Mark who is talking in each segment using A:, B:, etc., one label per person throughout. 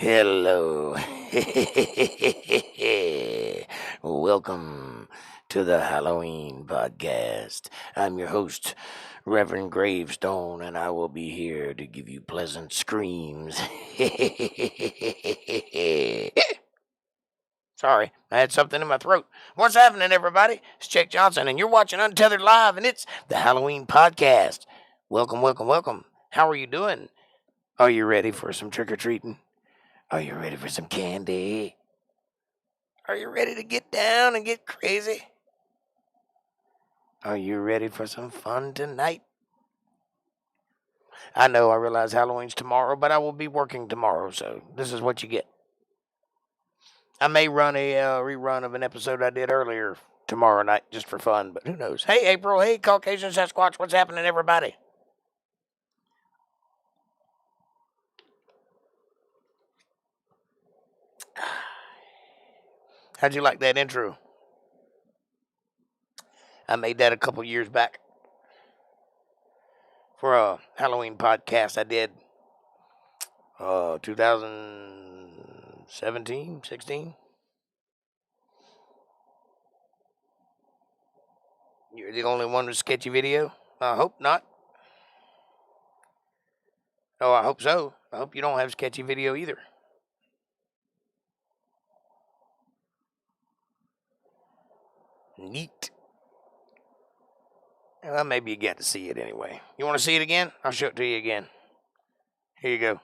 A: Hello. Welcome to the Halloween podcast. I'm your host, Reverend Gravestone, and I will be here to give you pleasant screams. Sorry, I had something in my throat. What's happening, everybody? It's Chick Johnson, and you're watching Untethered Live, and it's the Halloween podcast. Welcome, welcome, welcome. How are you doing? Are you ready for some trick-or-treating? Are you ready for some candy? Are you ready to get down and get crazy? Are you ready for some fun tonight? I realize Halloween's tomorrow, but I will be working tomorrow, so this is what you get. I may run a rerun of an episode I did earlier tomorrow night just for fun, but who knows? Hey, April. Hey, Caucasian Sasquatch. What's happening, everybody? How'd you like that intro? I made that a couple years back for a Halloween podcast I did 2017, 16. You're the only one with sketchy video? I hope not. Oh, I hope so. I hope you don't have sketchy video either. Neat. Well, maybe you get to see it anyway. You want to see it again? I'll show it to you again. Here you go.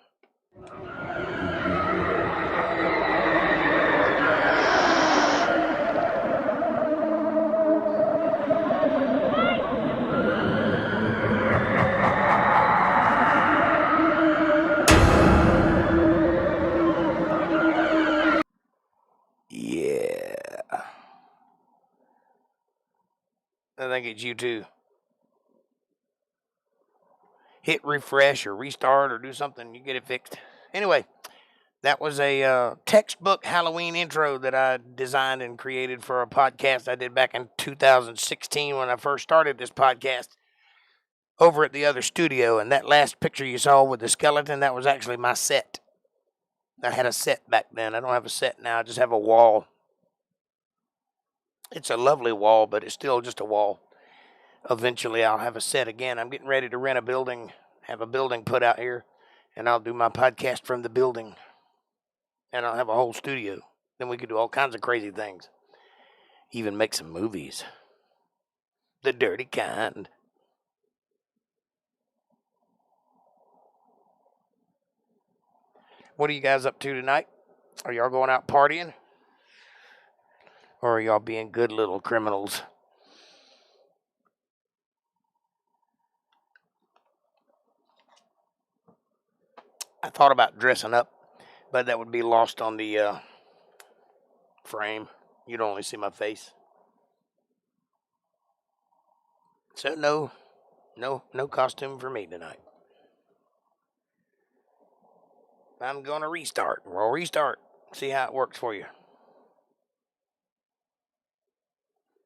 A: Yeah. I think it's you too. Hit refresh or restart or do something, you get it fixed. Anyway, that was a textbook Halloween intro that I designed and created for a podcast I did back in 2016 when I first started this podcast over at the other studio. And that last picture you saw with the skeleton, that was actually my set. I had a set back then. I don't have a set now. I just have a wall. It's a lovely wall, but it's still just a wall. Eventually, I'll have a set again. I'm getting ready to rent a building, have a building put out here, and I'll do my podcast from the building. And I'll have a whole studio. Then we could do all kinds of crazy things. Even make some movies. The dirty kind. What are you guys up to tonight? Are y'all going out partying? Or are y'all being good little criminals? I thought about dressing up, but that would be lost on the frame. You'd only see my face. So no costume for me tonight. I'm going to restart. We'll restart. See how it works for you.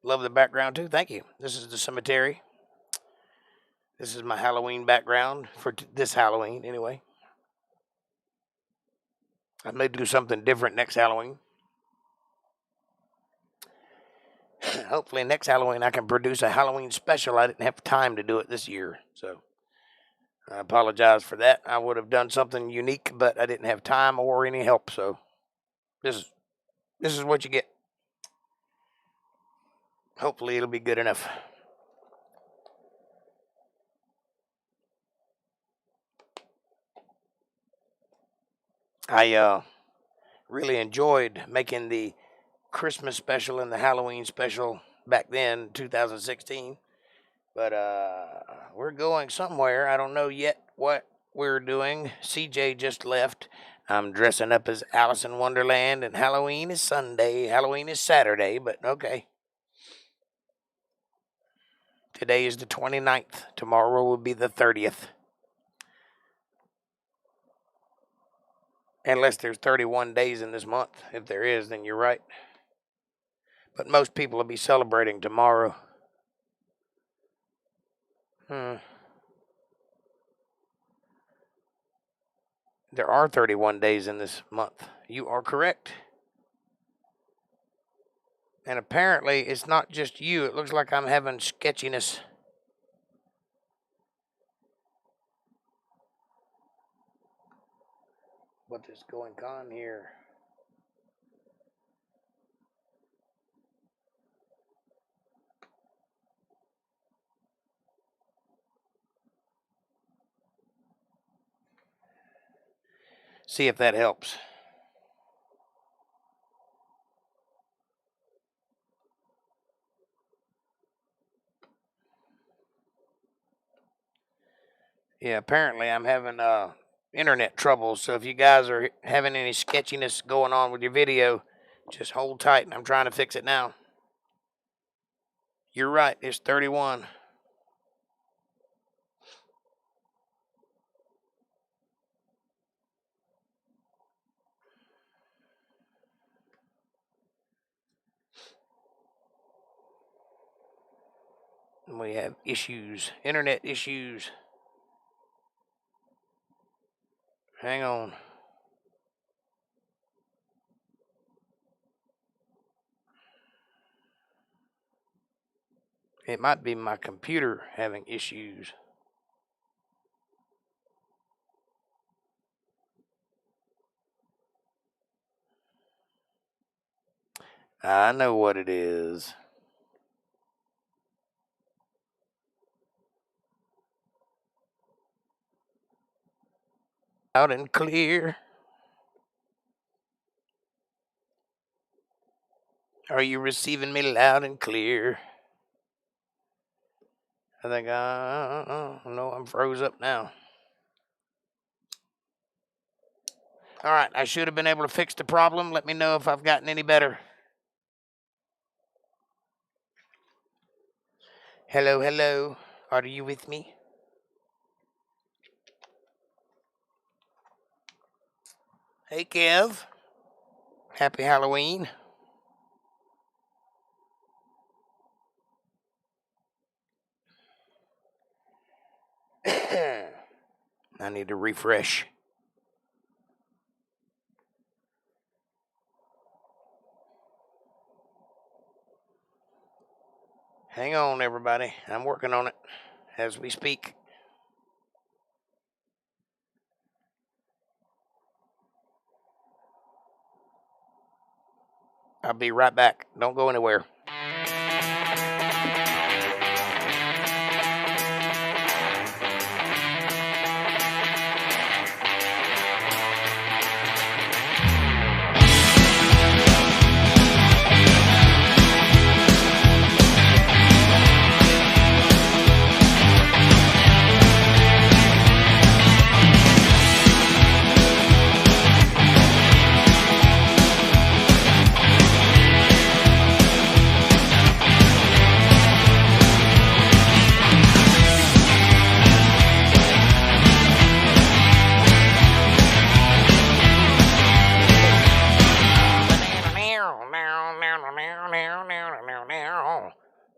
A: Love the background too. Thank you. This is the cemetery. This is my Halloween background for this Halloween anyway. I may do something different next Halloween. Hopefully next Halloween I can produce a Halloween special. I didn't have time to do it this year, so I apologize for that. I would have done something unique, but I didn't have time or any help, so this is what you get. Hopefully it'll be good enough. I really enjoyed making the Christmas special and the Halloween special back then, 2016. But we're going somewhere. I don't know yet what we're doing. CJ just left. I'm dressing up as Alice in Wonderland, and Halloween is Sunday. Halloween is Saturday, but okay. Today is the 29th. Tomorrow will be the 30th. Unless there's 31 days in this month. If there is, then you're right. But most people will be celebrating tomorrow. There are 31 days in this month. You are correct. And apparently, it's not just you. It looks like I'm having sketchiness. What is going on here? See if that helps. Yeah, apparently I'm having internet trouble. So if you guys are having any sketchiness going on with your video, just hold tight. I'm trying to fix it now. You're right. It's 31. And we have issues, internet issues. Hang on. It might be my computer having issues. I know what it is. Loud and clear. Are you receiving me loud and clear? I think no, I'm froze up now. All right, I should have been able to fix the problem. Let me know if I've gotten any better. Hello, hello. Are you with me? Hey, Kev. Happy Halloween. I need to refresh. Hang on, everybody. I'm working on it as we speak. I'll be right back. Don't go anywhere.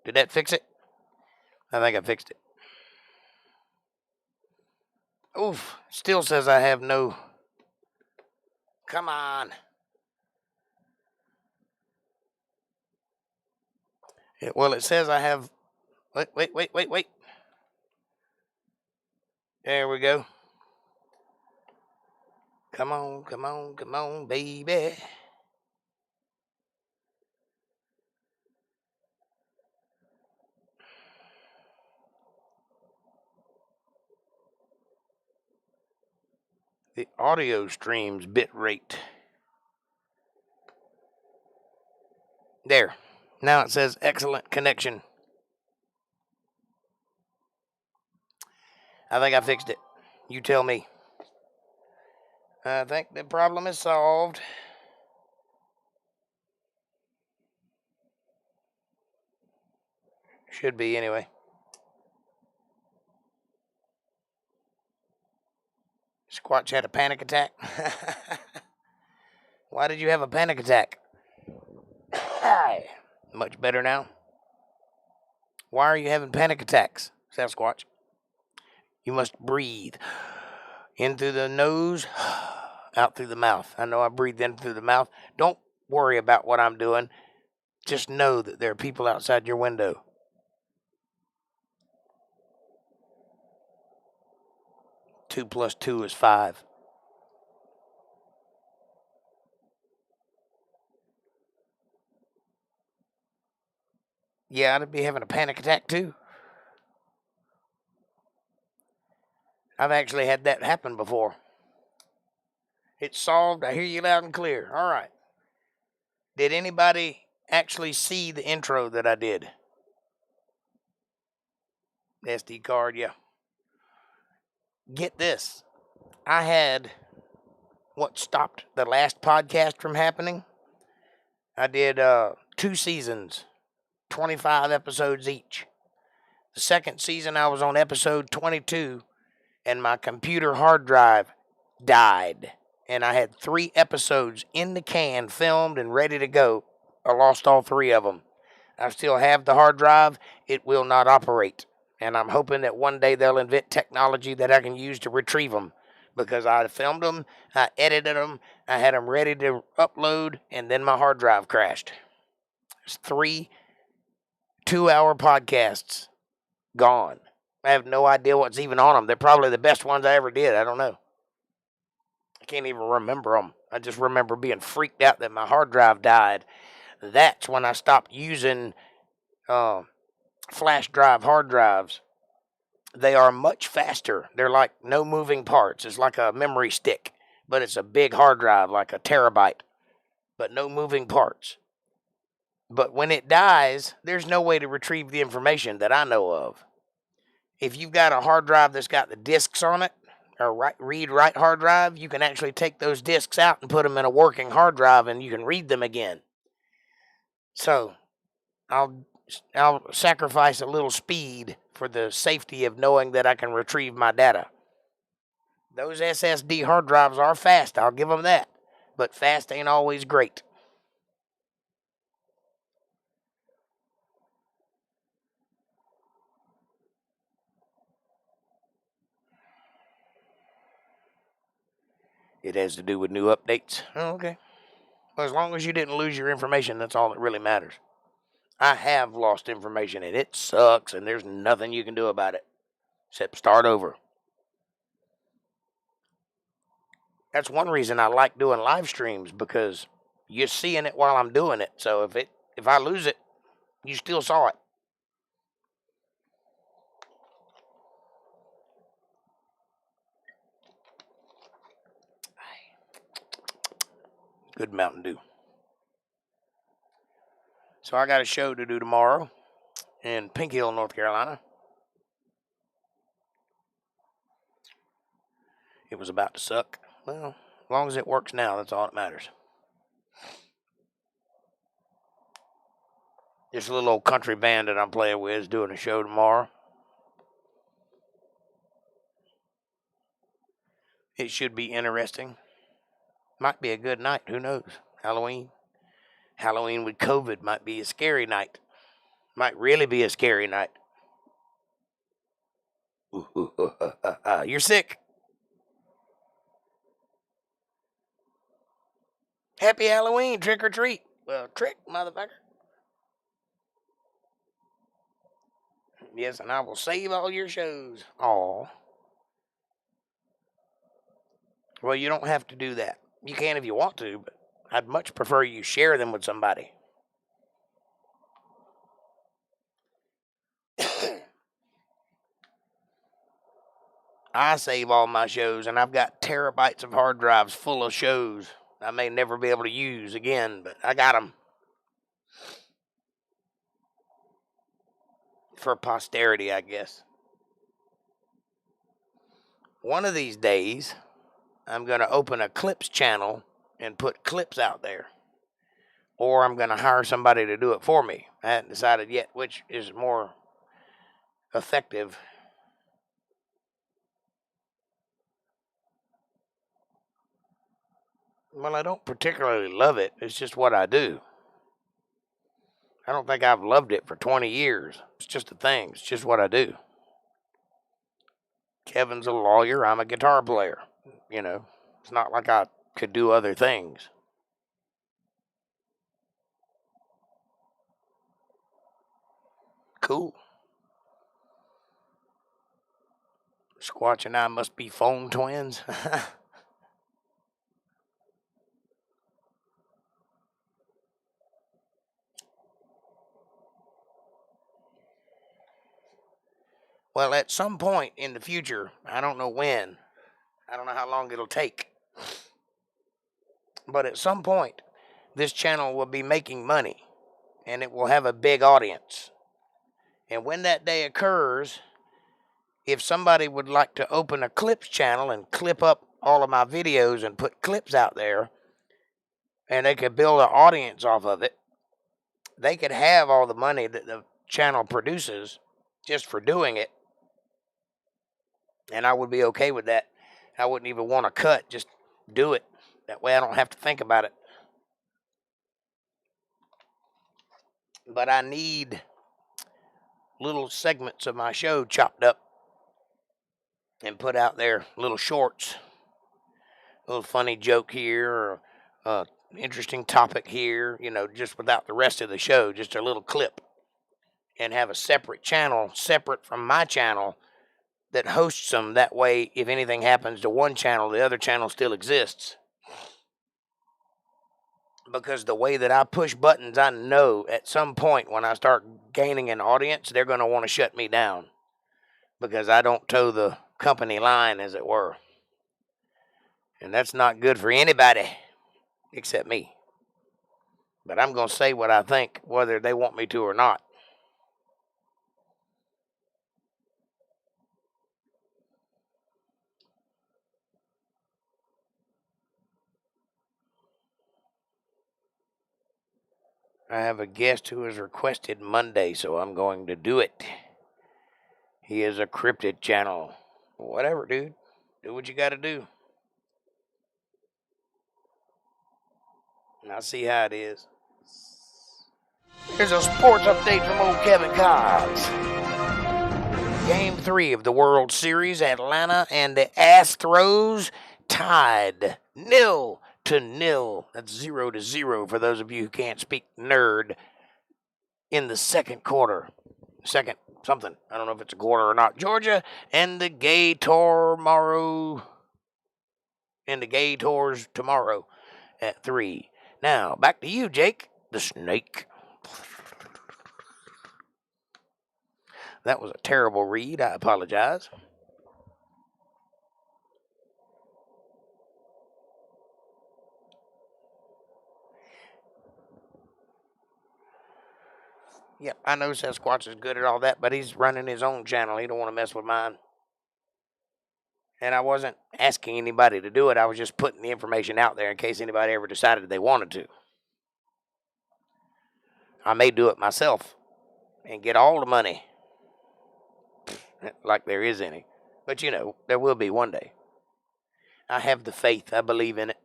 A: Did that fix it? I think I fixed it. Oof, still says I have no Come on. Well, it says I have... Wait. There we go. Come on, baby. The audio stream's bit rate. There. Now it says excellent connection. I think I fixed it. You tell me. I think the problem is solved. Should be, anyway. Squatch had a panic attack. Why did you have a panic attack? Much better now. Why are you having panic attacks, Sasquatch? You must breathe in through the nose, out through the mouth. I know I breathe in through the mouth. Don't worry about what I'm doing. Just know that there are people outside your window. Two plus two is 5. Yeah, I'd be having a panic attack too. I've actually had that happen before. It's solved. I hear you loud and clear. All right. Did anybody actually see the intro that I did? SD card, yeah. Get this. I had what stopped the last podcast from happening. I did 2 seasons, 25 episodes each. The second season, I was on episode 22, and my computer hard drive died. And I had 3 episodes in the can, filmed and ready to go. I lost all 3 of them. I still have the hard drive. It will not operate. And I'm hoping that one day they'll invent technology that I can use to retrieve them. Because I filmed them, I edited them, I had them ready to upload, and then my hard drive crashed. There's 3 2-hour podcasts gone. I have no idea what's even on them. They're probably the best ones I ever did. I don't know. I can't even remember them. I just remember being freaked out that my hard drive died. That's when I stopped using flash drive hard drives. They are much faster. They're like no moving parts. It's like a memory stick, but it's a big hard drive, like a terabyte, but no moving parts. But when it dies, there's no way to retrieve the information that I know of. If you've got a hard drive that's got the discs on it, or read-write hard drive, you can actually take those discs out and put them in a working hard drive, and you can read them again. So I'll sacrifice a little speed for the safety of knowing that I can retrieve my data. Those SSD hard drives are fast, I'll give them that. But fast ain't always great. It has to do with new updates. Oh, okay. Well, as long as you didn't lose your information, that's all that really matters. I have lost information, and it sucks, and there's nothing you can do about it except start over. That's one reason I like doing live streams, because you're seeing it while I'm doing it. So if I lose it, you still saw it. Good Mountain Dew. So I got a show to do tomorrow in Pink Hill, North Carolina. It was about to suck. Well, as long as it works now, that's all that matters. This little old country band that I'm playing with is doing a show tomorrow. It should be interesting. Might be a good night. Who knows? Halloween. Halloween with COVID might be a scary night. Might really be a scary night. You're sick. Happy Halloween, trick or treat. Well, trick, motherfucker. Yes, and I will save all your shows. Aw. Well, you don't have to do that. You can if you want to, but I'd much prefer you share them with somebody. I save all my shows, and I've got terabytes of hard drives full of shows I may never be able to use again, but I got them for posterity, I guess. One of these days, I'm going to open a clips channel and put clips out there. Or I'm going to hire somebody to do it for me. I haven't decided yet which is more effective. Well, I don't particularly love it. It's just what I do. I don't think I've loved it for 20 years. It's just a thing. It's just what I do. Kevin's a lawyer. I'm a guitar player. You know, it's not like I could do other things. Cool. Squatch and I must be phone twins. Well, at some point in the future, I don't know when, I don't know how long it'll take, but at some point, this channel will be making money and it will have a big audience. And when that day occurs, if somebody would like to open a clips channel and clip up all of my videos and put clips out there, and they could build an audience off of it, they could have all the money that the channel produces just for doing it. And I would be okay with that. I wouldn't even want to cut, just do it. That way I don't have to think about it. But I need little segments of my show chopped up and put out there, little shorts. A little funny joke here, or interesting topic here, you know, just without the rest of the show, just a little clip. And have a separate channel, separate from my channel, that hosts them. That way, if anything happens to one channel, the other channel still exists. Because the way that I push buttons, I know at some point when I start gaining an audience, they're going to want to shut me down. Because I don't toe the company line, as it were. And that's not good for anybody except me. But I'm going to say what I think, whether they want me to or not. I have a guest who has requested Monday, so I'm going to do it. He is a cryptid channel. Whatever, dude. Do what you got to do. And I'll see how it is. Here's a sports update from old Kevin Cobbs. Game 3 of the World Series, Atlanta and the Astros tied 0-0. That's 0-0 for those of you who can't speak nerd. In the second quarter. Second something. I don't know if it's a quarter or not. Georgia and the Gators tomorrow at 3. Now, back to you, Jake, the snake. That was a terrible read. I apologize. Yep, I know Sasquatch is good at all that, but he's running his own channel. He don't want to mess with mine. And I wasn't asking anybody to do it. I was just putting the information out there in case anybody ever decided they wanted to. I may do it myself and get all the money. Like there is any. But, you know, there will be one day. I have the faith. I believe in it.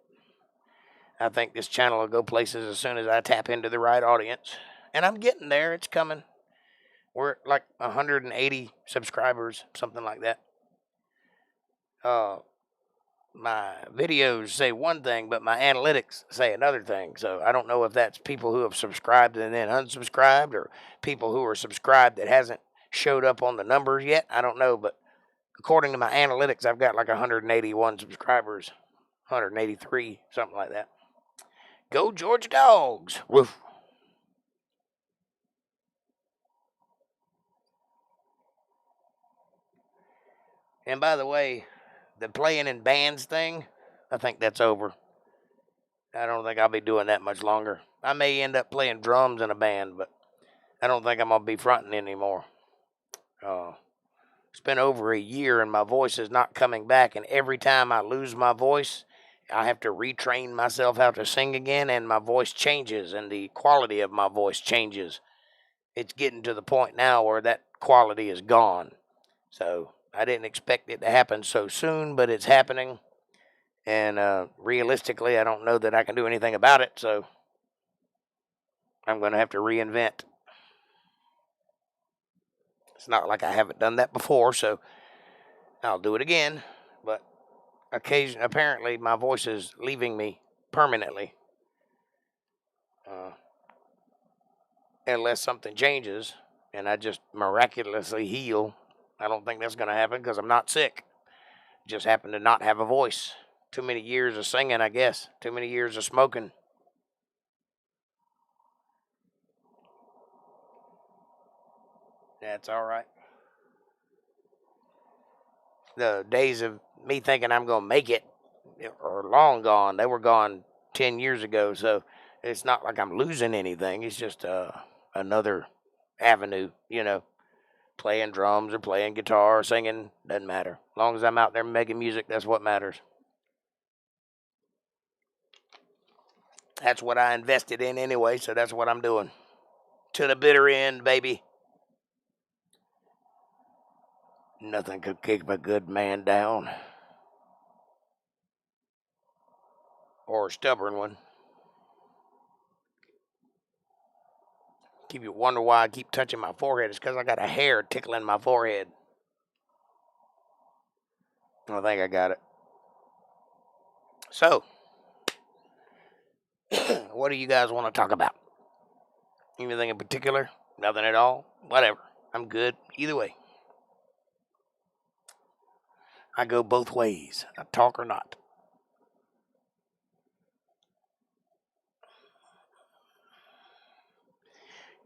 A: I think this channel will go places as soon as I tap into the right audience. And I'm getting there. It's coming. We're at like 180 subscribers, something like that. my videos say one thing, but my analytics say another thing. So I don't know if that's people who have subscribed and then unsubscribed, or people who are subscribed that hasn't showed up on the numbers yet. I don't know, but according to my analytics, I've got like 181 subscribers, 183, something like that. Go Georgia Dogs! Woof. And by the way, the playing in bands thing, I think that's over. I don't think I'll be doing that much longer. I may end up playing drums in a band, but I don't think I'm going to be fronting anymore. It's been over a year and my voice is not coming back. And every time I lose my voice, I have to retrain myself how to sing again, and my voice changes and the quality of my voice changes. It's getting to the point now where that quality is gone. So I didn't expect it to happen so soon, but it's happening. And realistically, I don't know that I can do anything about it. So I'm going to have to reinvent. It's not like I haven't done that before, so I'll do it again. But apparently, my voice is leaving me permanently. Unless something changes and I just miraculously heal. I don't think that's going to happen because I'm not sick. Just happen to not have a voice. Too many years of singing, I guess. Too many years of smoking. That's all right. The days of me thinking I'm going to make it are long gone. They were gone 10 years ago, so it's not like I'm losing anything. It's just another avenue, playing drums or playing guitar or singing, doesn't matter. As long as I'm out there making music, that's what matters. That's what I invested in anyway, so that's what I'm doing. To the bitter end, baby. Nothing could keep a good man down. Or a stubborn one. Keep you wonder why I keep touching my forehead. It's because I got a hair tickling my forehead. I think I got it. So, what do you guys want to talk about? Anything in particular? Nothing at all? Whatever. I'm good either way. I go both ways. I talk or not.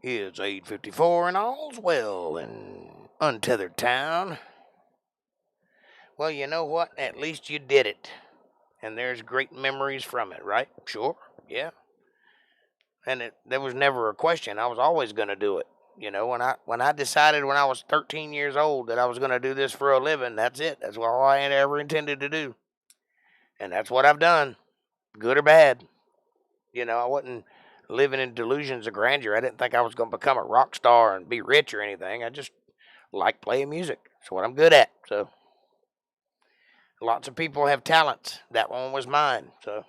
A: It's 8:54 and all's well in Untethered Town. Well, you know what? At least you did it. And there's great memories from it, right? Sure. Yeah. And there was never a question. I was always going to do it. When I decided when I was 13 years old that I was going to do this for a living, that's it. That's all I had ever intended to do. And that's what I've done, good or bad. I wasn't living in delusions of grandeur. I didn't think I was going to become a rock star and be rich or anything. I just like playing music. It's what I'm good at. So lots of people have talents. That one was mine. So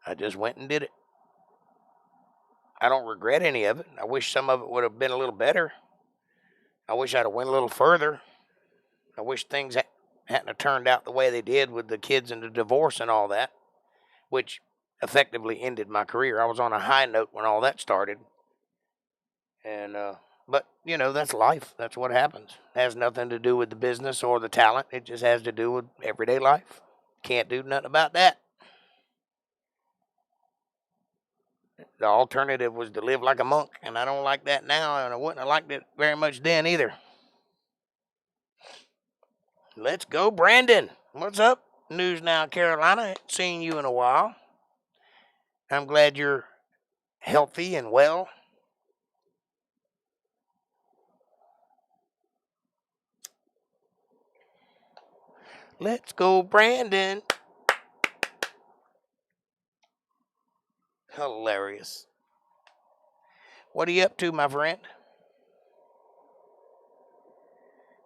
A: I just went and did it. I don't regret any of it. I wish some of it would have been a little better. I wish I'd have went a little further. I wish things hadn't have turned out the way they did with the kids and the divorce and all that, which effectively ended my career. I was on a high note when all that started. And but that's life. That's what happens. It has nothing to do with the business or the talent. It just has to do with everyday life. Can't do nothing about that. The alternative was to live like a monk, and I don't like that now, and I wouldn't have liked it very much then either. Let's go, Brandon. What's up? News Now, Carolina. Ain't seen you in a while. I'm glad you're healthy and well. Let's go, Brandon. Hilarious. What are you up to, my friend?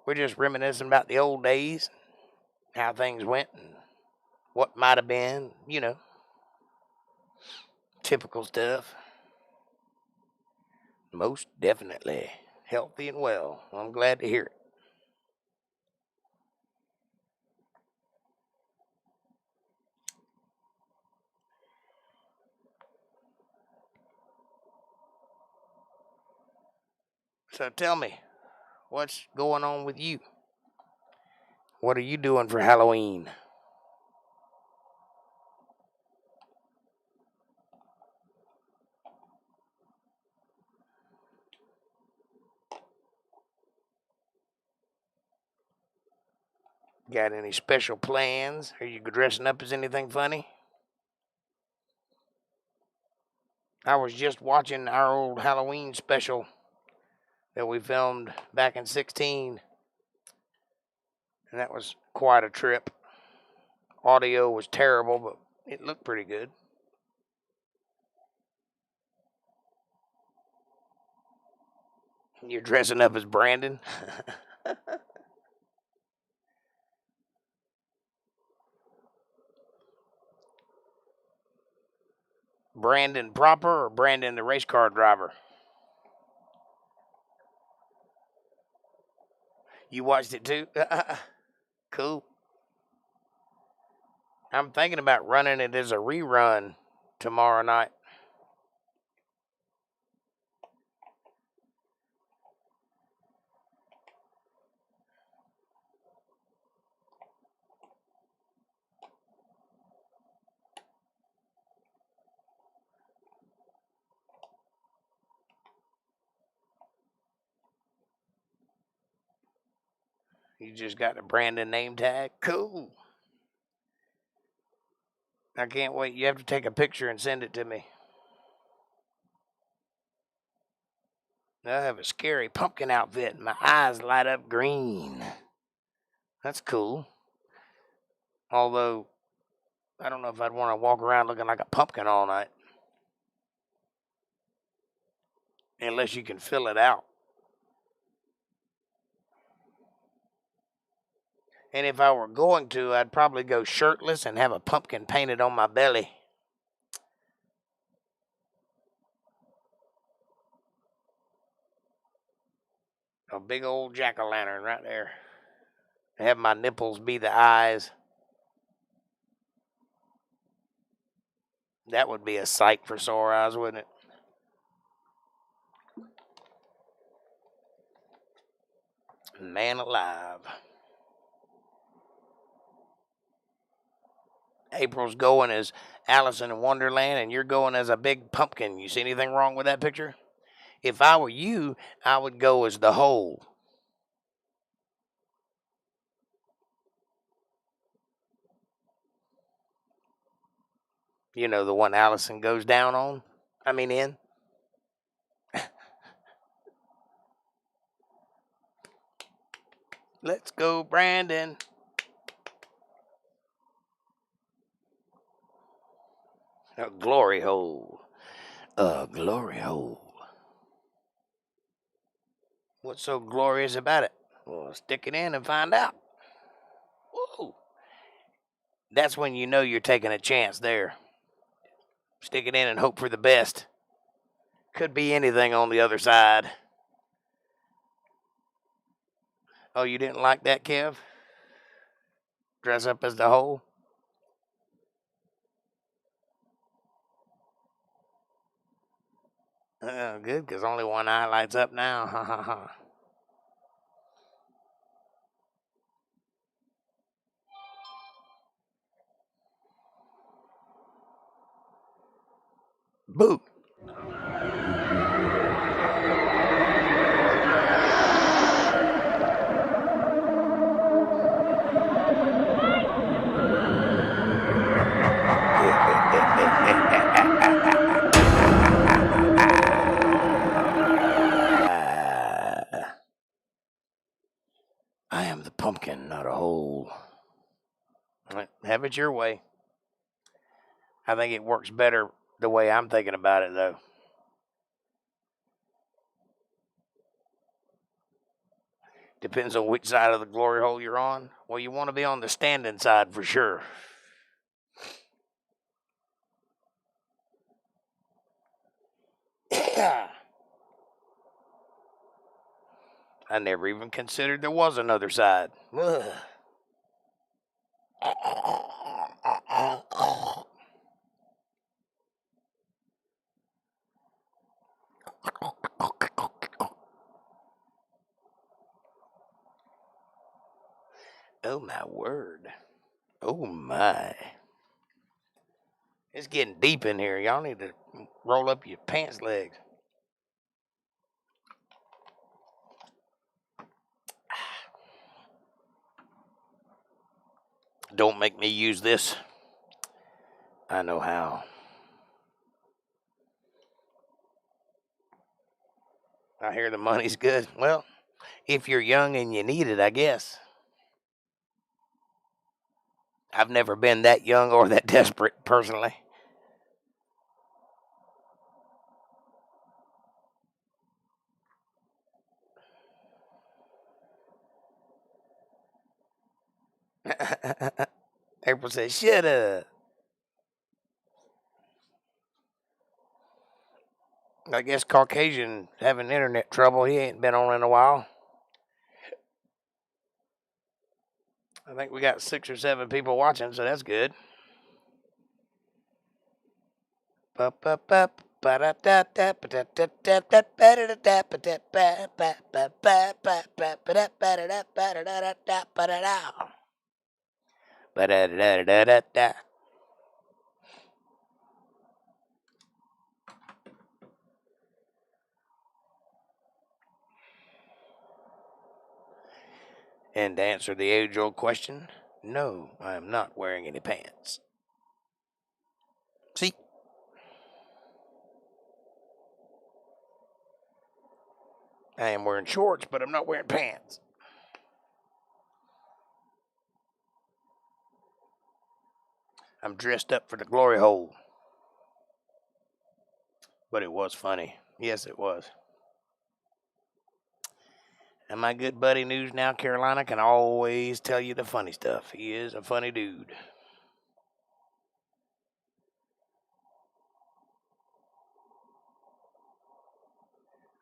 A: We're just reminiscing about the old days, how things went, and what might have been, typical stuff. Most definitely healthy and well. I'm glad to hear it. So tell me, what's going on with you? What are you doing for Halloween? Got any special plans? Are you dressing up as anything funny? I was just watching our old Halloween special that we filmed back in 16, and that was quite a trip. Audio was terrible, but it looked pretty good. You're dressing up as Brandon? Brandon proper or Brandon the race car driver? You watched it too? Cool. I'm thinking about running it as a rerun tomorrow night. You just got a Brandon name tag? Cool. I can't wait. You have to take a picture and send it to me. I have a scary pumpkin outfit and my eyes light up green. That's cool. Although, I don't know if I'd want to walk around looking like a pumpkin all night. Unless you can fill it out. And if I were going to, I'd probably go shirtless and have a pumpkin painted on my belly. A big old jack-o'-lantern right there. Have my nipples be the eyes. That would be a sight for sore eyes, wouldn't it? Man alive. April's going as Alice in Wonderland, and you're going as a big pumpkin. You see anything wrong with that picture? If I were you, I would go as the Hole. You know, the one Allison goes down on? In. Let's go, Brandon. A glory hole. A glory hole. What's so glorious about it? Well, stick it in and find out. Whoa. That's when you know you're taking a chance there. Stick it in and hope for the best. Could be anything on the other side. Oh, you didn't like that, Kev? Dress up as the Hole? Good, because only one eye lights up now. Ha ha ha. Boo. I am the pumpkin, not a hole. Have it your way. I think it works better the way I'm thinking about it, though. Depends on which side of the glory hole you're on. Well, you want to be on the standing side for sure. I never even considered there was another side. Oh, my word. Oh, my. It's getting deep in here. Y'all need to roll up your pants legs. Don't make me use this. I know how. I hear the money's good. Well, if you're young and you need it, I guess. I've never been that young or that desperate, personally. April says, shut up. I guess Caucasian having internet trouble. He ain't been on in a while. I think we got 6 or 7 people watching, so that's good. And to answer the age-old question, no, I am not wearing any pants. See? I am wearing shorts, but I'm not wearing pants. I'm dressed up for the glory hole. But it was funny. Yes, it was. And my good buddy News Now Carolina can always tell you the funny stuff. He is a funny dude.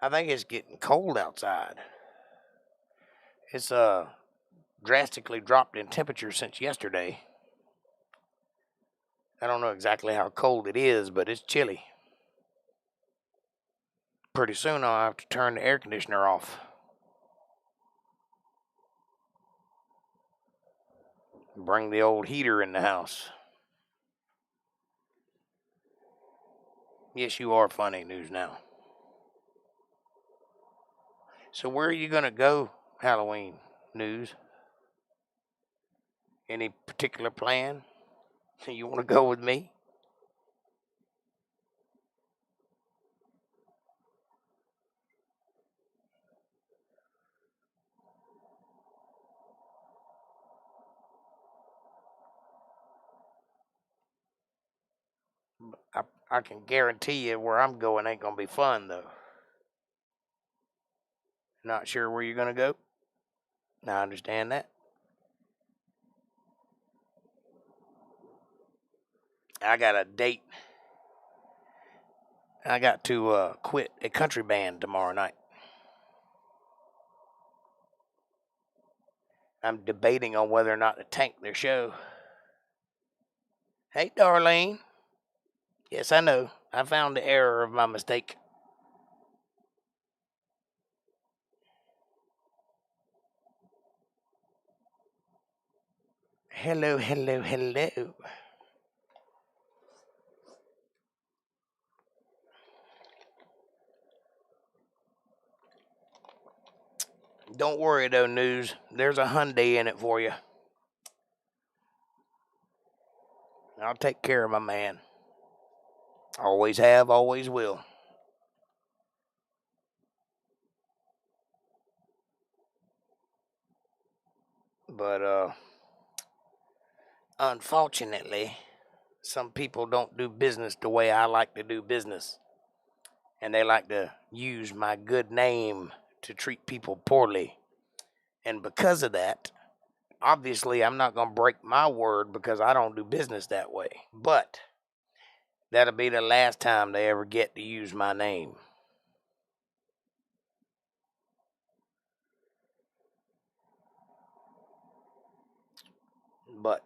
A: I think it's getting cold outside. It's drastically dropped in temperature since yesterday. I don't know exactly how cold it is, but it's chilly. Pretty soon I'll have to turn the air conditioner off. Bring the old heater in the house. Yes, you are funny, News Now. So where are you going to go, Halloween, News? Any particular plan? You want to go with me? I can guarantee you where I'm going ain't going to be fun, though. Not sure where you're going to go? I understand that. I got a date. I got to quit a country band tomorrow night. I'm debating on whether or not to tank their show. Hey, Darlene. Yes, I know. I found the error of my mistake. Hello, hello, hello. Don't worry, though, News. There's a Hyundai in it for you. I'll take care of my man. Always have, always will. But, unfortunately, some people don't do business the way I like to do business. And they like to use my good name to treat people poorly. And because of that, obviously, I'm not going to break my word because I don't do business that way. But that'll be the last time they ever get to use my name. But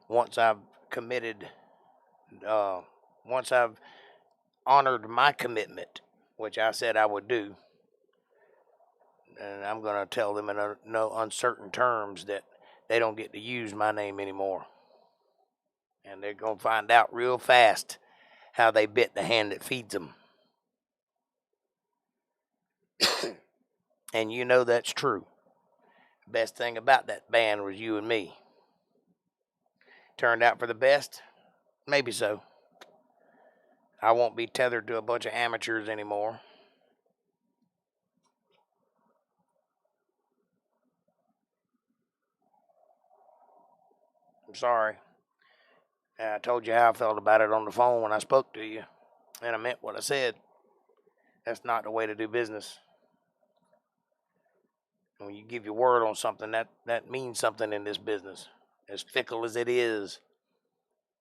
A: once I've committed, once I've honored my commitment, which I said I would do, and I'm going to tell them in no uncertain terms that they don't get to use my name anymore. And they're going to find out real fast how they bit the hand that feeds them. And you know that's true. Best thing about that band was you and me. Turned out for the best? Maybe so. I won't be tethered to a bunch of amateurs anymore. I'm sorry. I told you how I felt about it on the phone when I spoke to you, and I meant what I said. That's not the way to do business. When you give your word on something, that means something in this business, as fickle as it is.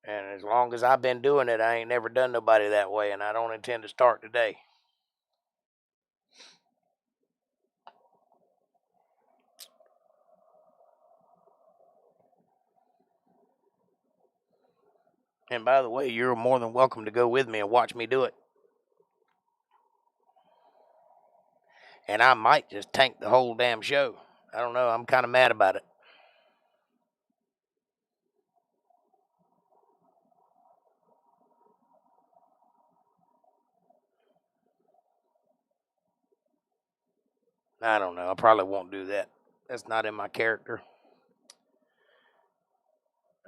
A: And as long as I've been doing it, I ain't never done nobody that way, and I don't intend to start today. And by the way, you're more than welcome to go with me and watch me do it. And I might just tank the whole damn show. I don't know. I'm kind of mad about it. I don't know. I probably won't do that. That's not in my character.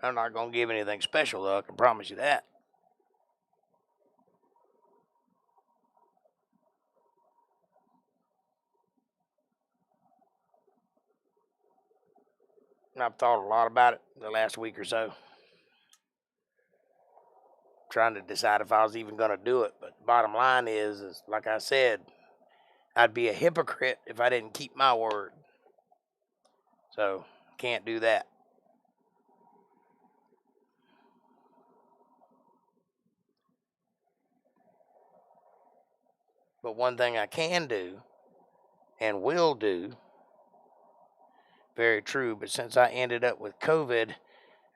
A: I'm not going to give anything special, though. I can promise you that. And I've thought a lot about it the last week or so. Trying to decide if I was even going to do it. But the bottom line is, like I said, I'd be a hypocrite if I didn't keep my word. So, can't do that. But one thing I can do and will do, very true, but since I ended up with COVID,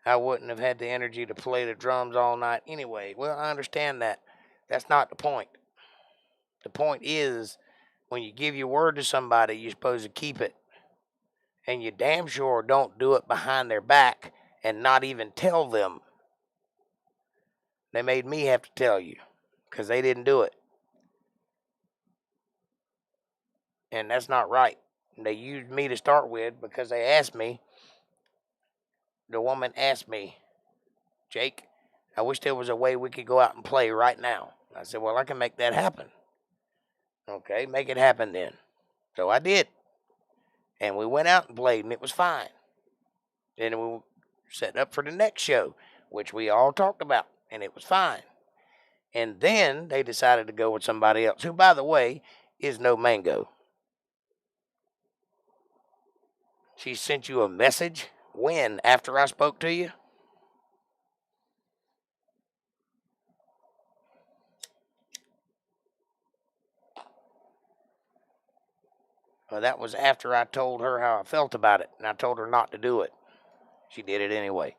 A: I wouldn't have had the energy to play the drums all night anyway. Well, I understand that. That's not the point. The point is, when you give your word to somebody, you're supposed to keep it. And you damn sure don't do it behind their back and not even tell them. They made me have to tell you because they didn't do it. And that's not right. They used me to start with because they asked me. The woman asked me, Jake, I wish there was a way we could go out and play right now. I said, well, I can make that happen. Okay, make it happen then. So I did. And we went out and played, and it was fine. Then we set up for the next show, which we all talked about, and it was fine. And then they decided to go with somebody else, who, by the way, is no Mango. She sent you a message when? After I spoke to you? Well, that was after I told her how I felt about it, and I told her not to do it. She did it anyway.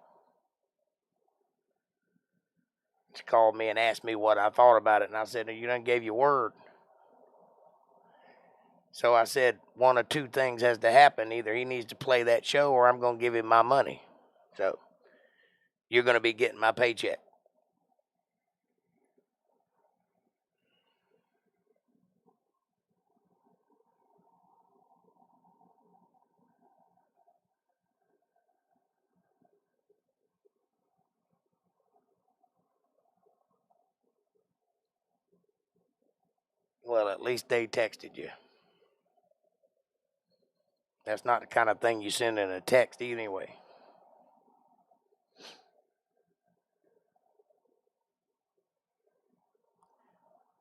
A: She called me and asked me what I thought about it, and I said, you done gave your word. So I said, one of two things has to happen. Either he needs to play that show or I'm going to give him my money. So you're going to be getting my paycheck. Well, at least they texted you. That's not the kind of thing you send in a text anyway.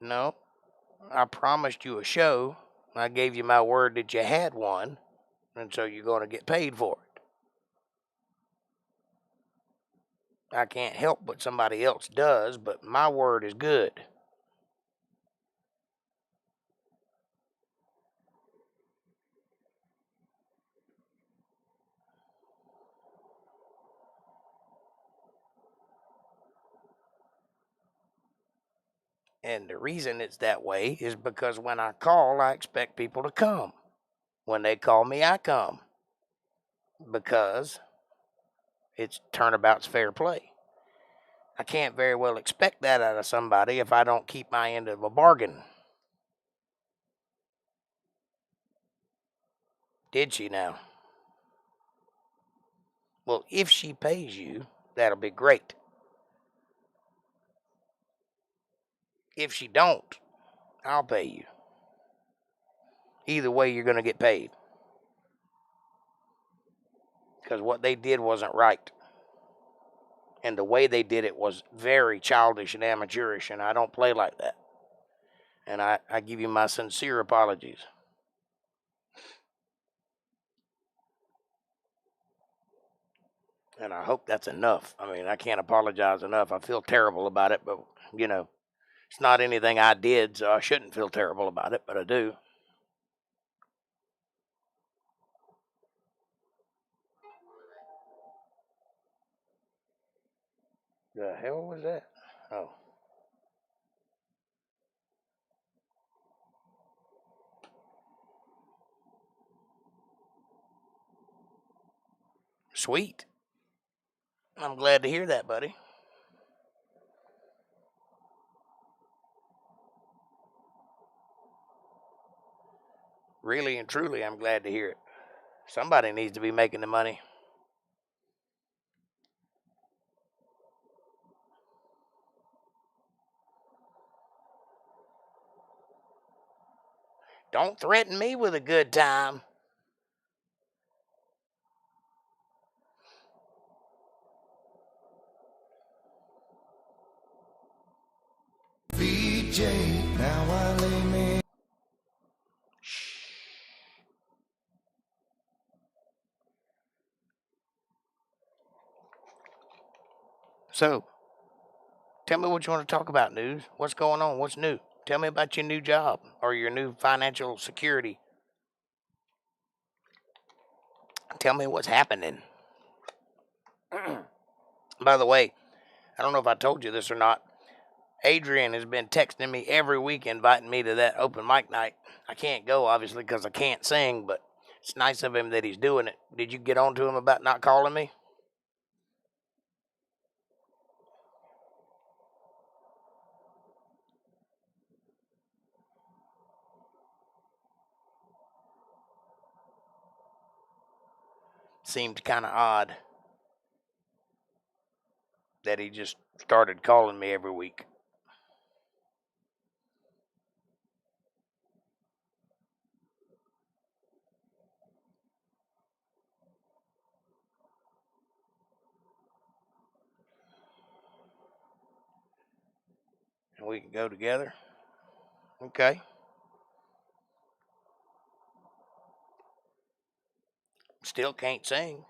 A: No, I promised you a show. I gave you my word that you had one, and so you're going to get paid for it. I can't help what somebody else does, but my word is good. And the reason it's that way is because when I call, I expect people to come. When they call me, I come. Because It's turnabout's fair play. I can't very well expect that out of somebody if I don't keep my end of a bargain. Did she now? Well, if she pays you, that'll be great. If she don't, I'll pay you. Either way, you're going to get paid. Because what they did wasn't right. And the way they did it was very childish and amateurish, and I don't play like that. And I give you my sincere apologies. And I hope that's enough. I mean, I can't apologize enough. I feel terrible about it, but, it's not anything I did, so I shouldn't feel terrible about it, but I do. The hell was that? Oh. Sweet. I'm glad to hear that, buddy. Really and truly, I'm glad to hear it. Somebody needs to be making the money. Don't threaten me with a good time. VJ, now I lay me. Shh. So, tell me what you want to talk about, news. What's going on? What's new? Tell me about your new job or your new financial security. Tell me what's happening. By the way, I don't know if I told you this or not. Adrian has been texting me every week inviting me to that open mic night. I can't go, obviously, because I can't sing, but it's nice of him that he's doing it. Did you get on to him about not calling me? Seemed kind of odd that he just started calling me every week. And we can go together. Okay. Still can't sing.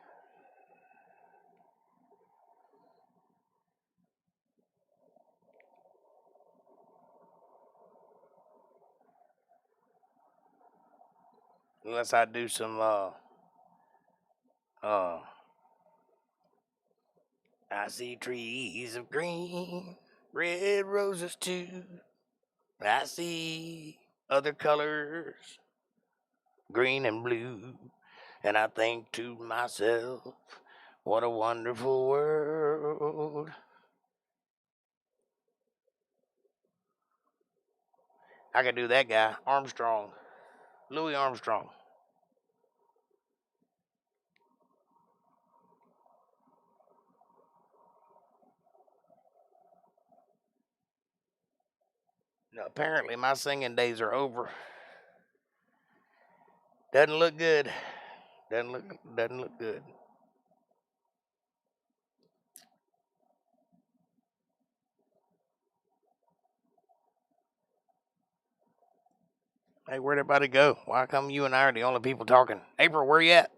A: Unless I do some I see trees of green, red roses too. I see other colors, green and blue. And I think to myself, what a wonderful world. I could do that guy, Armstrong, Louis Armstrong. No, apparently my singing days are over. Doesn't look good. Doesn't look good. Hey, where'd everybody go? Why come you and I are the only people talking? April, where you at?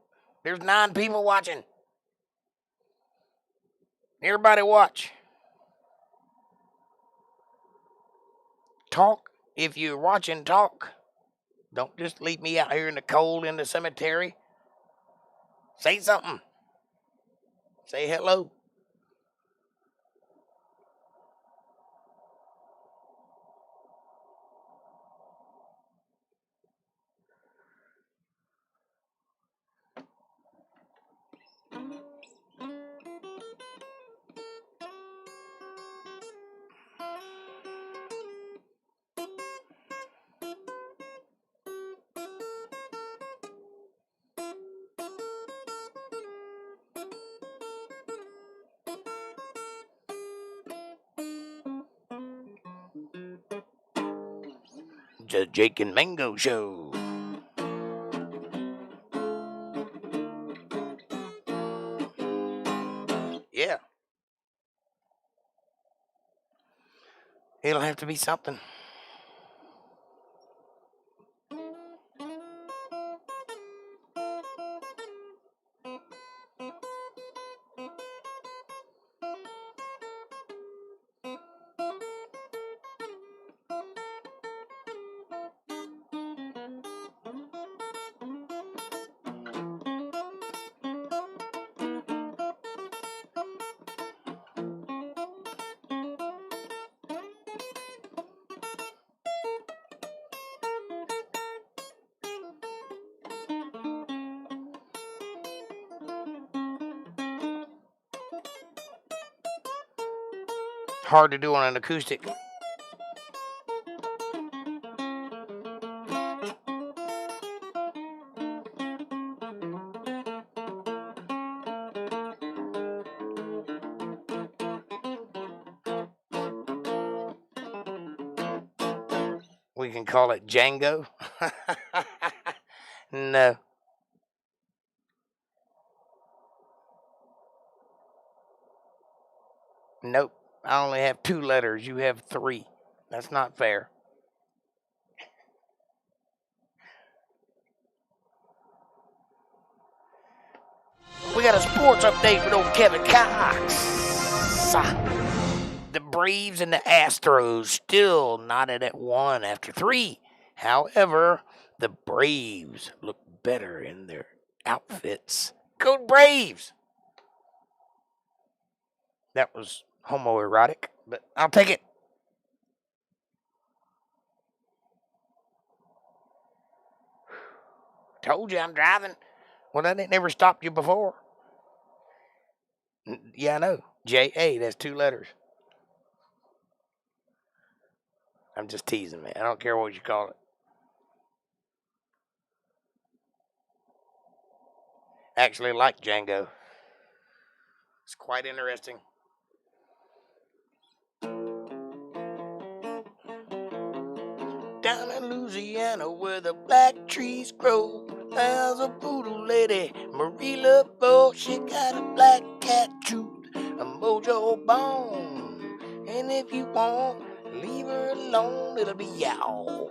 A: There's 9 people watching. Everybody watch. Talk. If you're watching, talk. Don't just leave me out here in the cold in the cemetery. Say something. Say hello. It's a Jake and Mango show. Yeah. It'll have to be something. Hard to do on an acoustic. We can call it Django. No. Nope. I only have 2 letters. You have 3. That's not fair. We got a sports update with old Kevin Cox. The Braves and the Astros still knotted at 1 after 3. However, the Braves look better in their outfits. Go Braves! That was homoerotic, but I'll take it. Told you I'm driving. Well, that ain't never stopped you before. Yeah, I know. J-A, that's 2 letters. I'm just teasing, man. I don't care what you call it. Actually like Django. It's quite interesting. Down in Louisiana where the black trees grow, there's a voodoo lady, Marie LeBeau. She got a black cat tooth, a mojo bone. And if you won't leave her alone, it'll be yow.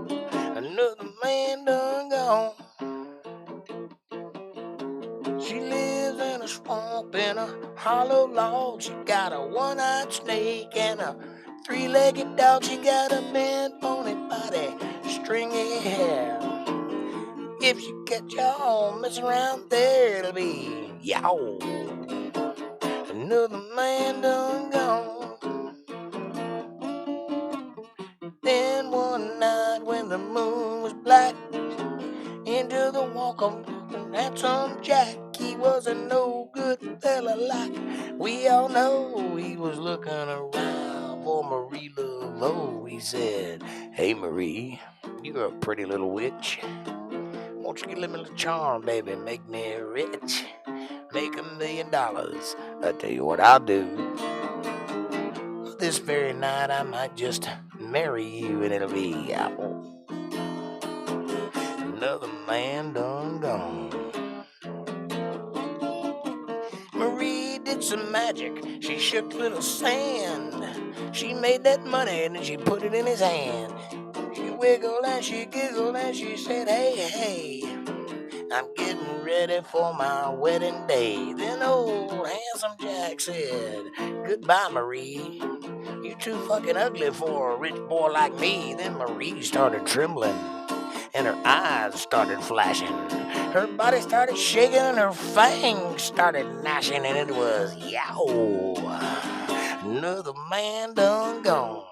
A: Another man done gone. She lives in a swamp in a hollow log. She got a one-eyed snake and a 3-legged dog. She got a bent bony body, stringy hair. If she catch y'all messing around there, it'll be yow. Another man done gone. Then one night when the moon was black, into the walk of handsome Jack. He was a no good fella like we all know. He was looking around for Marie LeBeau. He said, "Hey Marie, you're a pretty little witch. Won't you get a little charm, baby, make me rich, make $1 million. I'll tell you what I'll do. This very night I might just marry you and it'll be out." Another man done gone. Marie did some magic. She shook little sand. She made that money and then she put it in his hand. She wiggled and she giggled and she said, "Hey, hey, I'm getting ready for my wedding day." Then old handsome Jack said, "Goodbye, Marie. You too fucking ugly for a rich boy like me." Then Marie started trembling and her eyes started flashing. Her body started shaking and her fangs started gnashing, and it was yow. Another man done gone.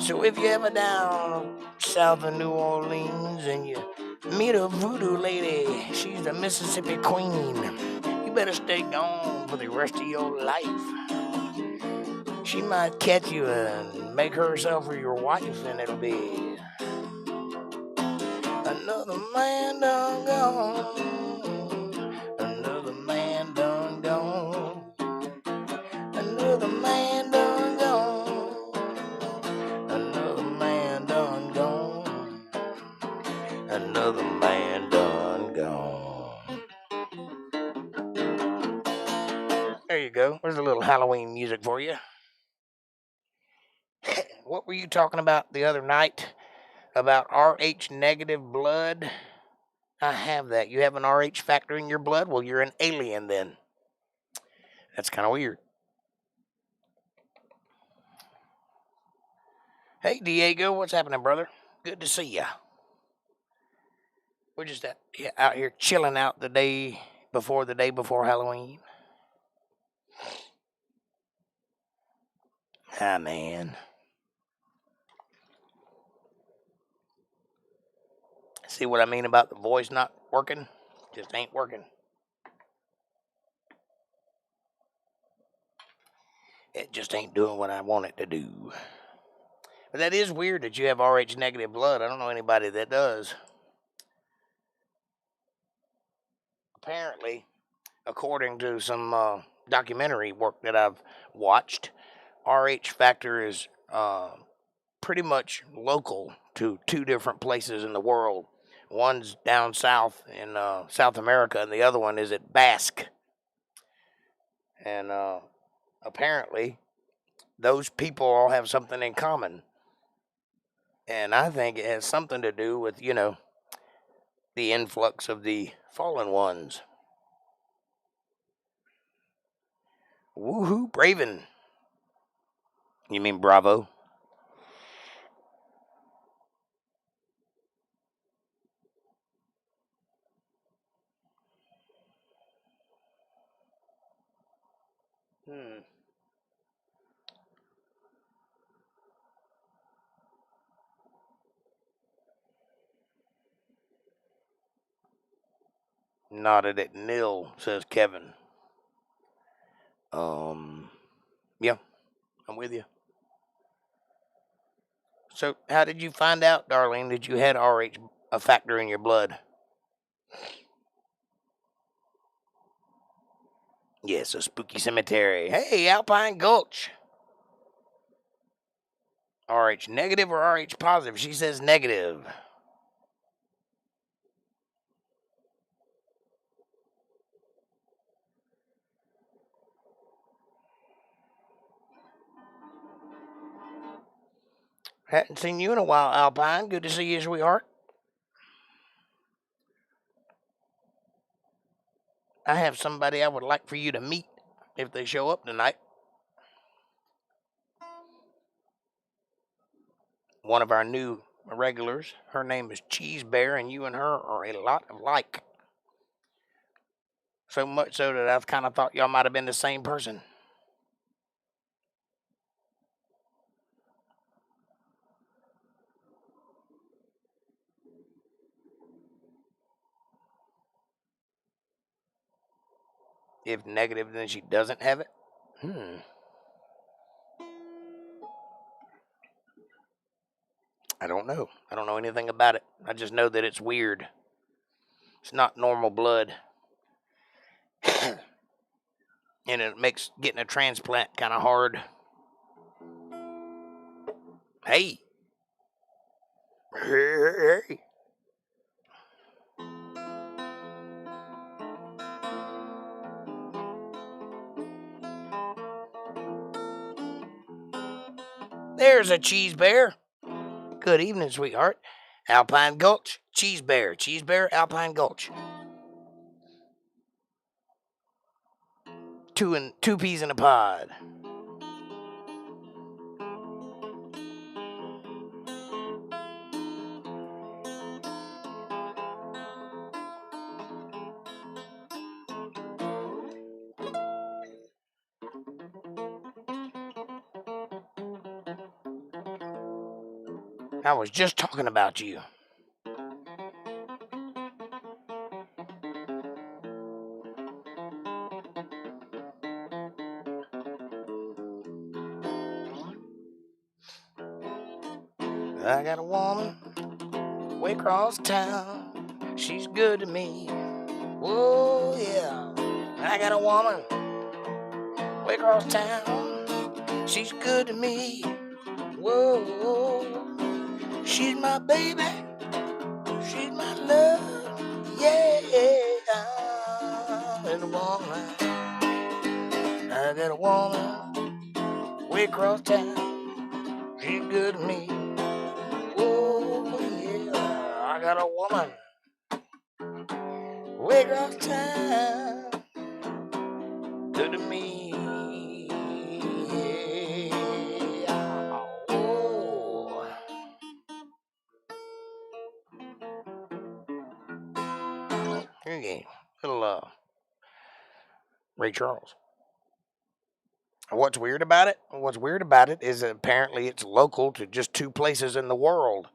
A: So if you're ever down south of New Orleans and you meet a voodoo lady, she's the Mississippi Queen, you better stay gone for the rest of your life. She might catch you and make herself your wife, and it'll be another man done gone. Another man done gone. Another man done gone. Another man done gone. Another man done gone. There you go. There's a little Halloween music for you. What were you talking about the other night about RH negative blood? I have that. You have an RH factor in your blood? Well, you're an alien then. That's kind of weird. Hey, Diego, what's happening, brother? Good to see ya. We're just out here chilling out the day before Halloween. Ah, man. See what I mean about the voice not working? Just ain't working. It just ain't doing what I want it to do. But that is weird that you have RH negative blood. I don't know anybody that does. Apparently, according to some documentary work that I've watched, RH factor is pretty much local to two different places in the world. One's down south in South America, and the other one is at Basque. And apparently, those people all have something in common. And I think it has something to do with, the influx of the fallen ones. Woohoo, Braven. You mean Bravo? Nodded at nil, says Kevin. Yeah, I'm with you. So, how did you find out, Darlene, that you had RH a factor in your blood? Yes, a spooky cemetery. Hey, Alpine Gulch. RH negative or RH positive? She says negative. Hadn't seen you in a while, Alpine. Good to see you, sweetheart. I have somebody I would like for you to meet if they show up tonight. One of our new regulars. Her name is Cheese Bear, and you and her are a lot alike. So much so that I've kind of thought y'all might have been the same person. If negative, then she doesn't have it. I don't know. I don't know anything about it. I just know that it's weird. It's not normal blood. And it makes getting a transplant kind of hard. Hey. Hey. There's a Cheese Bear. Good evening, sweetheart. Alpine Gulch, Cheese Bear, Alpine Gulch. Two peas in a pod. I was just talking about you. I got a woman way across town. She's good to me. Whoa, yeah. I got a woman way across town. She's good to me. Whoa, she's my baby. She's my love. Yeah, I got a woman. I got a woman way across town. She's good to me. Oh, yeah. I got a woman way across town. Good to me. Yeah. Oh. Okay. Little Ray Charles. What's weird about it? What's weird about it is that apparently it's local to just 2 places in the world.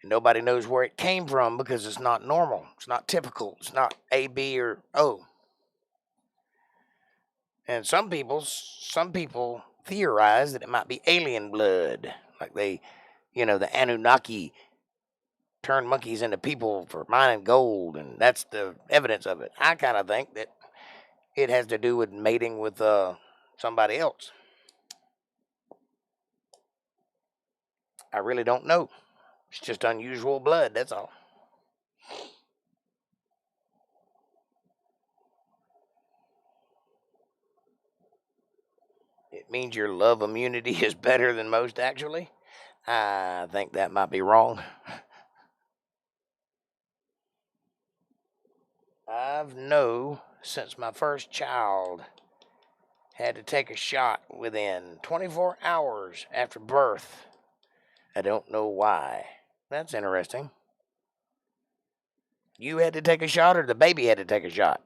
A: And nobody knows where it came from because it's not normal. It's not typical. It's not A, B, or O. And some people theorize that it might be alien blood. Like the Anunnaki turned monkeys into people for mining gold, and that's the evidence of it. I kind of think that it has to do with mating with somebody else. I really don't know. It's just unusual blood, that's all. It means your love immunity is better than most, actually. I think that might be wrong. I've known since my first child had to take a shot within 24 hours after birth. I don't know why. That's interesting. You had to take a shot or the baby had to take a shot?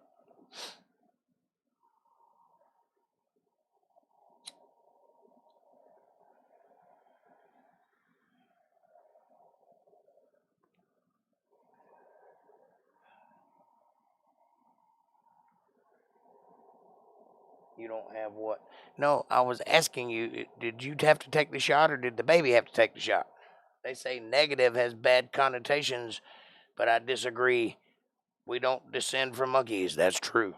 A: You don't have what? No, I was asking you, did you have to take the shot or did the baby have to take the shot? They say negative has bad connotations, but I disagree. We don't descend from monkeys. That's true.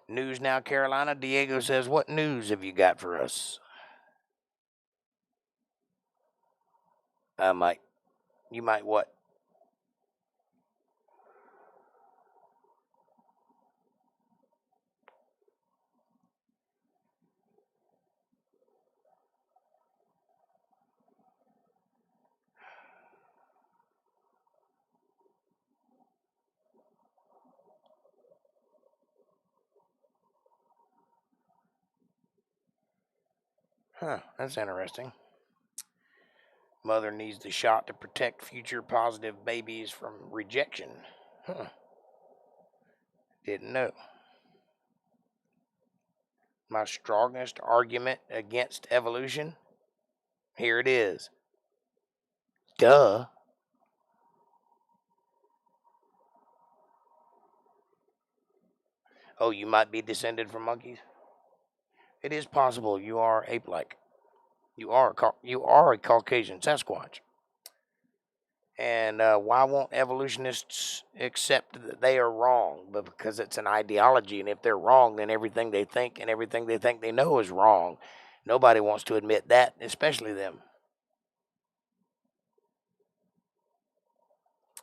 A: News now, Carolina. Diego says, what news have you got for us? You might what? Huh, that's interesting. Mother needs the shot to protect future positive babies from rejection. Huh. Didn't know. My strongest argument against evolution? Here it is. Duh. Oh, you might be descended from monkeys? It is possible you are ape-like. You are a Caucasian Sasquatch. And why won't evolutionists accept that they are wrong? But because it's an ideology, and if they're wrong, then everything they think and everything they think they know is wrong. Nobody wants to admit that, especially them.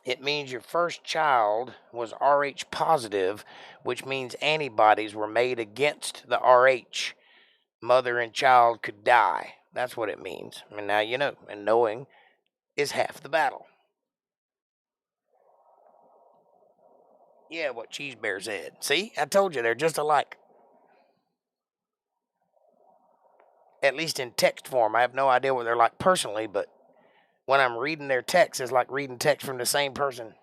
A: It means your first child was Rh positive, which means antibodies were made against the Rh. Mother and child could die. That's what it means. I mean, now you know, and knowing is half the battle. Yeah, what Cheese Bear said. See, I told you they're just alike. At least in text form. I have no idea what they're like personally, but when I'm reading their text, it's like reading text from the same person.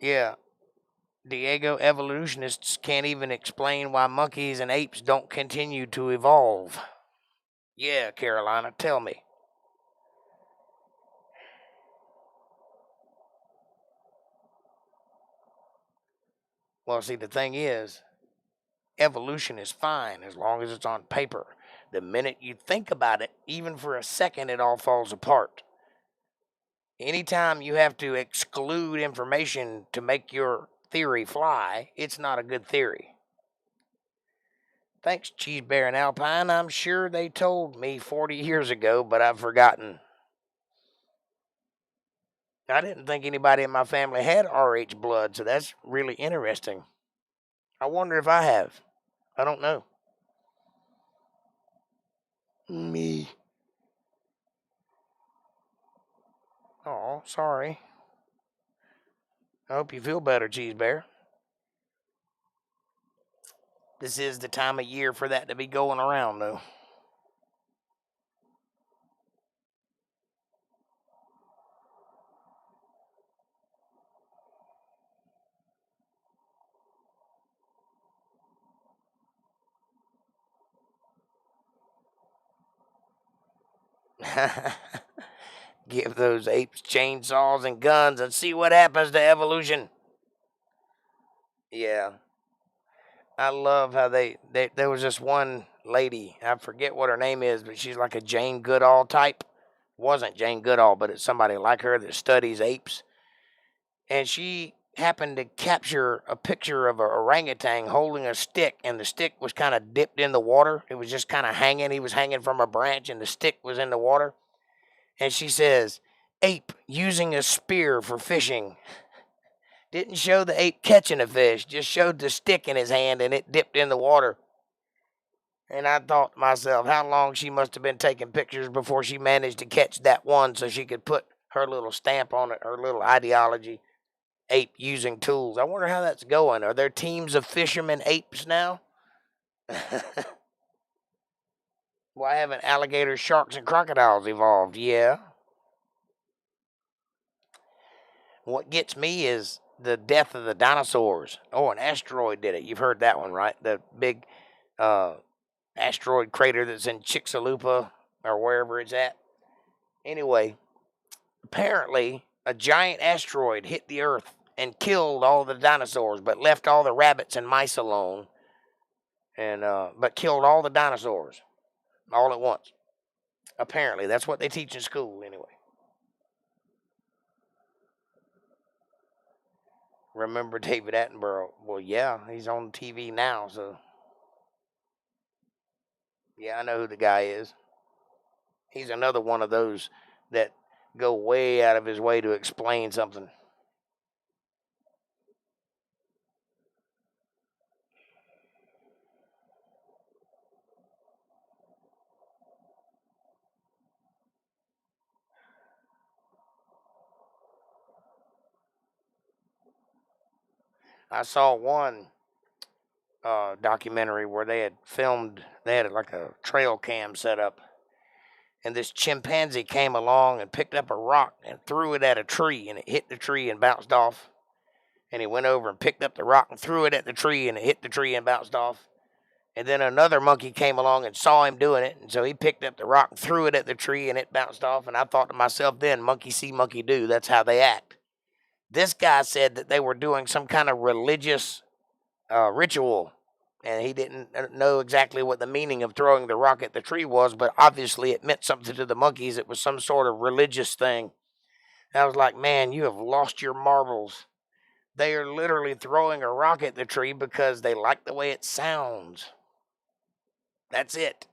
A: Yeah. Diego, evolutionists can't even explain why monkeys and apes don't continue to evolve. Yeah, Carolina, tell me. Well, see, the thing is, evolution is fine as long as it's on paper. The minute you think about it, even for a second, it all falls apart. Anytime you have to exclude information to make your theory fly, it's not a good theory. Thanks, Cheese Bear and Alpine. I'm sure they told me 40 years ago, but I've forgotten. I didn't think anybody in my family had RH blood, so that's really interesting. I wonder if I have. I don't know. Me. Oh, sorry. I hope you feel better, Cheese Bear. This is the time of year for that to be going around, though. Give those apes chainsaws and guns and see what happens to evolution. Yeah. I love how there was this one lady, I forget what her name is, but she's like a Jane Goodall type. Wasn't Jane Goodall, but it's somebody like her that studies apes. And she happened to capture a picture of an orangutan holding a stick, and the stick was kind of dipped in the water. It was just kind of hanging. He was hanging from a branch, and the stick was in the water. And she says, ape using a spear for fishing. Didn't show the ape catching a fish, just showed the stick in his hand and it dipped in the water. And I thought to myself, how long she must have been taking pictures before she managed to catch that one so she could put her little stamp on it, her little ideology, ape using tools. I wonder how that's going. Are there teams of fishermen apes now? Why haven't alligators, sharks, and crocodiles evolved? Yeah. What gets me is the death of the dinosaurs. Oh, an asteroid did it. You've heard that one, right? The big asteroid crater that's in Chicxulub or wherever it's at. Anyway, apparently a giant asteroid hit the Earth and killed all the dinosaurs, but left all the rabbits and mice alone. And but killed all the dinosaurs all at once. Apparently, that's what they teach in school anyway. Remember David Attenborough? Well, yeah, he's on TV now, so yeah, I know who the guy is. He's another one of those that go way out of his way to explain something. I saw one documentary where they had like a trail cam set up, and this chimpanzee came along and picked up a rock and threw it at a tree, and it hit the tree and bounced off. And he went over and picked up the rock and threw it at the tree, and it hit the tree and bounced off. And then another monkey came along and saw him doing it, and so he picked up the rock and threw it at the tree, and it bounced off. And I thought to myself then, monkey see, monkey do. That's how they act. This guy said that they were doing some kind of religious ritual, and he didn't know exactly what the meaning of throwing the rock at the tree was, but obviously it meant something to the monkeys. It was some sort of religious thing. And I was like, man, you have lost your marbles. They are literally throwing a rock at the tree because they like the way it sounds. That's it.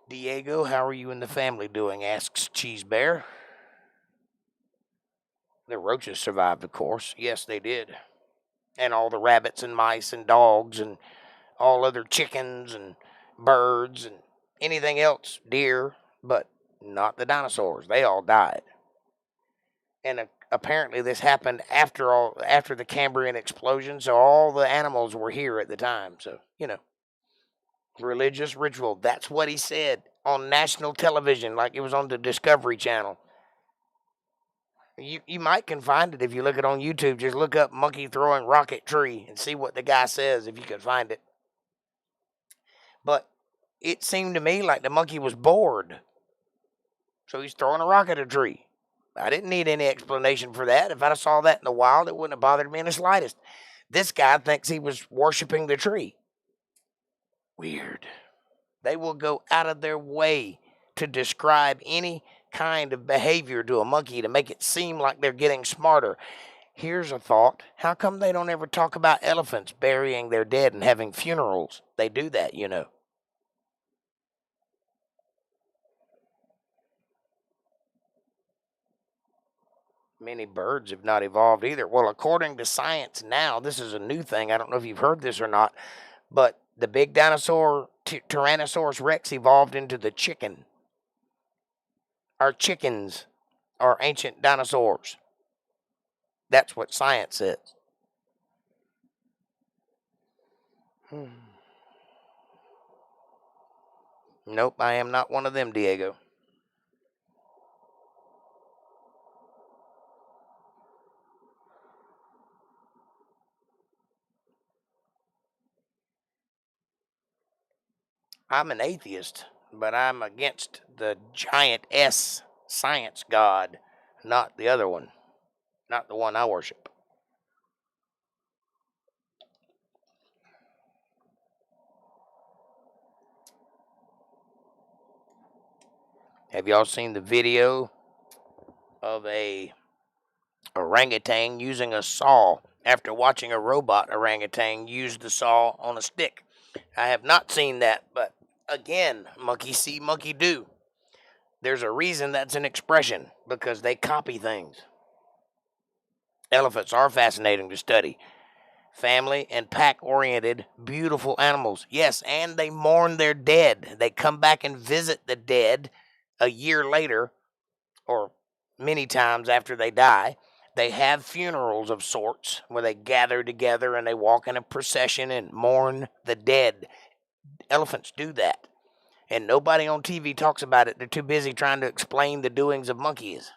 A: Diego, how are you and the family doing? Asks Cheese Bear. The roaches survived, of course. Yes, they did. And all the rabbits and mice and dogs and all other chickens and birds and anything else, deer, but not the dinosaurs. They all died. And apparently this happened after the Cambrian explosion, so all the animals were here at the time. So, religious ritual. That's what he said on national television, like it was on the Discovery Channel. You might can find it if you look it on YouTube. Just look up monkey throwing rocket tree and see what the guy says if you can find it. But it seemed to me like the monkey was bored. So he's throwing a rock at a tree. I didn't need any explanation for that. If I saw that in the wild, it wouldn't have bothered me in the slightest. This guy thinks he was worshiping the tree. Weird. They will go out of their way to describe any kind of behavior to a monkey to make it seem like they're getting smarter. Here's a thought. How come they don't ever talk about elephants burying their dead and having funerals? They do that, you know. Many birds have not evolved either. Well, according to science now, this is a new thing. I don't know if you've heard this or not, but the big dinosaur, Tyrannosaurus Rex, evolved into the chicken. Our chickens are ancient dinosaurs. That's what science says. Nope, I am not one of them, Diego. I'm an atheist, but I'm against the giant S science god, not the other one, not the one I worship. Have y'all seen the video of a orangutan using a saw after watching a robot orangutan use the saw on a stick? I have not seen that, but again, monkey see, monkey do. There's a reason that's an expression, because they copy things. Elephants are fascinating to study. Family and pack-oriented, beautiful animals. Yes, and they mourn their dead. They come back and visit the dead a year later, or many times after they die. They have funerals of sorts where they gather together and they walk in a procession and mourn the dead. Elephants do that. And nobody on TV talks about it. They're too busy trying to explain the doings of monkeys.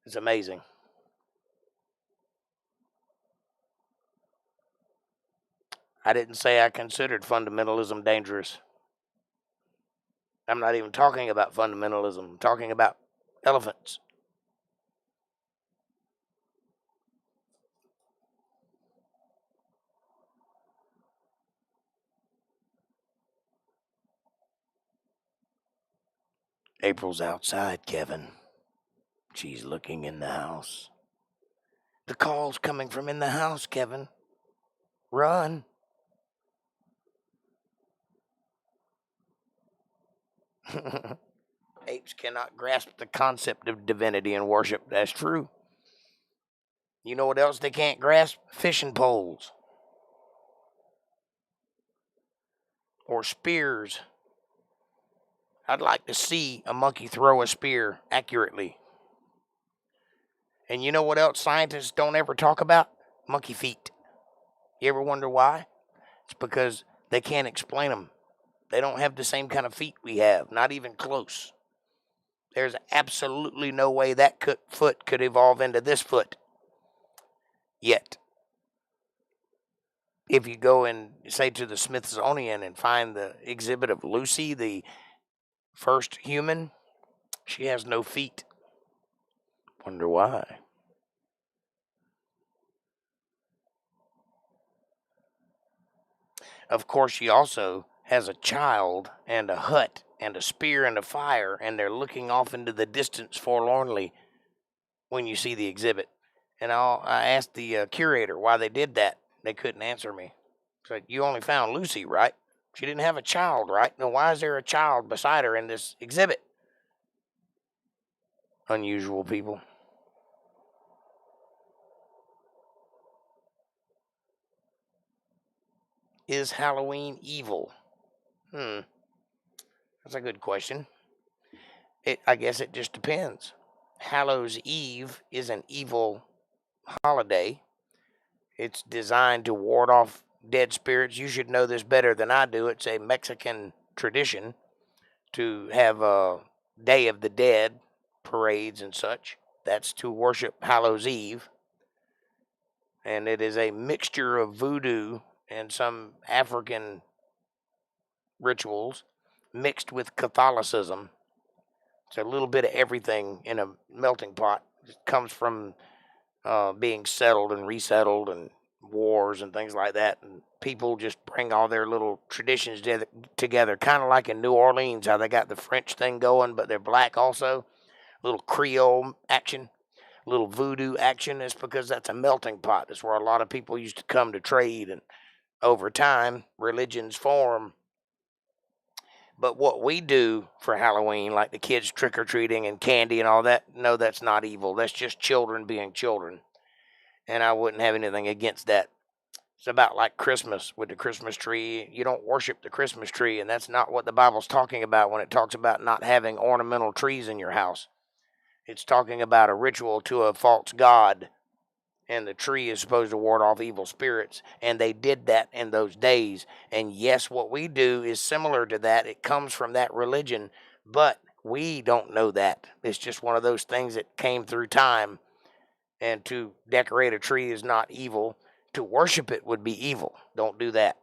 A: It's amazing. I didn't say I considered fundamentalism dangerous. I'm not even talking about fundamentalism. I'm talking about elephants. April's outside, Kevin. She's looking in the house. The call's coming from in the house, Kevin. Run. Apes cannot grasp the concept of divinity and worship. That's true. You know what else they can't grasp? Fishing poles. Or spears. I'd like to see a monkey throw a spear accurately. And you know what else scientists don't ever talk about? Monkey feet. You ever wonder why? It's because they can't explain them. They don't have the same kind of feet we have, not even close. There's absolutely no way that foot could evolve into this foot yet. If you go and say to the Smithsonian and find the exhibit of Lucy, the first human, she has no feet. Wonder why. Of course, she also has a child and a hut and a spear and a fire, and they're looking off into the distance forlornly when you see the exhibit. And I asked the curator why they did that. They couldn't answer me. It's like, you only found Lucy, right? She didn't have a child, right? Then why is there a child beside her in this exhibit? Unusual people. Is Halloween evil? That's a good question. I guess it just depends. Hallows Eve is an evil holiday. It's designed to ward off dead spirits. You should know this better than I do. It's a Mexican tradition to have a Day of the Dead parades and such. That's to worship Hallows Eve. And it is a mixture of voodoo and some African rituals mixed with Catholicism. It's a little bit of everything in a melting pot. It comes from being settled and resettled and wars and things like that. And people just bring all their little traditions together, kind of like in New Orleans, how they got the French thing going, but they're black also. Little Creole action, little voodoo action. Is because that's a melting pot. That's where a lot of people used to come to trade, and over time, religions form. But what we do for Halloween, like the kids trick-or-treating and candy and all that, no, that's not evil. That's just children being children. And I wouldn't have anything against that. It's about like Christmas with the Christmas tree. You don't worship the Christmas tree, and that's not what the Bible's talking about when it talks about not having ornamental trees in your house. It's talking about a ritual to a false god, and the tree is supposed to ward off evil spirits, and they did that in those days. And yes, what we do is similar to that. It comes from that religion, but we don't know that. It's just one of those things that came through time, and to decorate a tree is not evil. To worship it would be evil. Don't do that.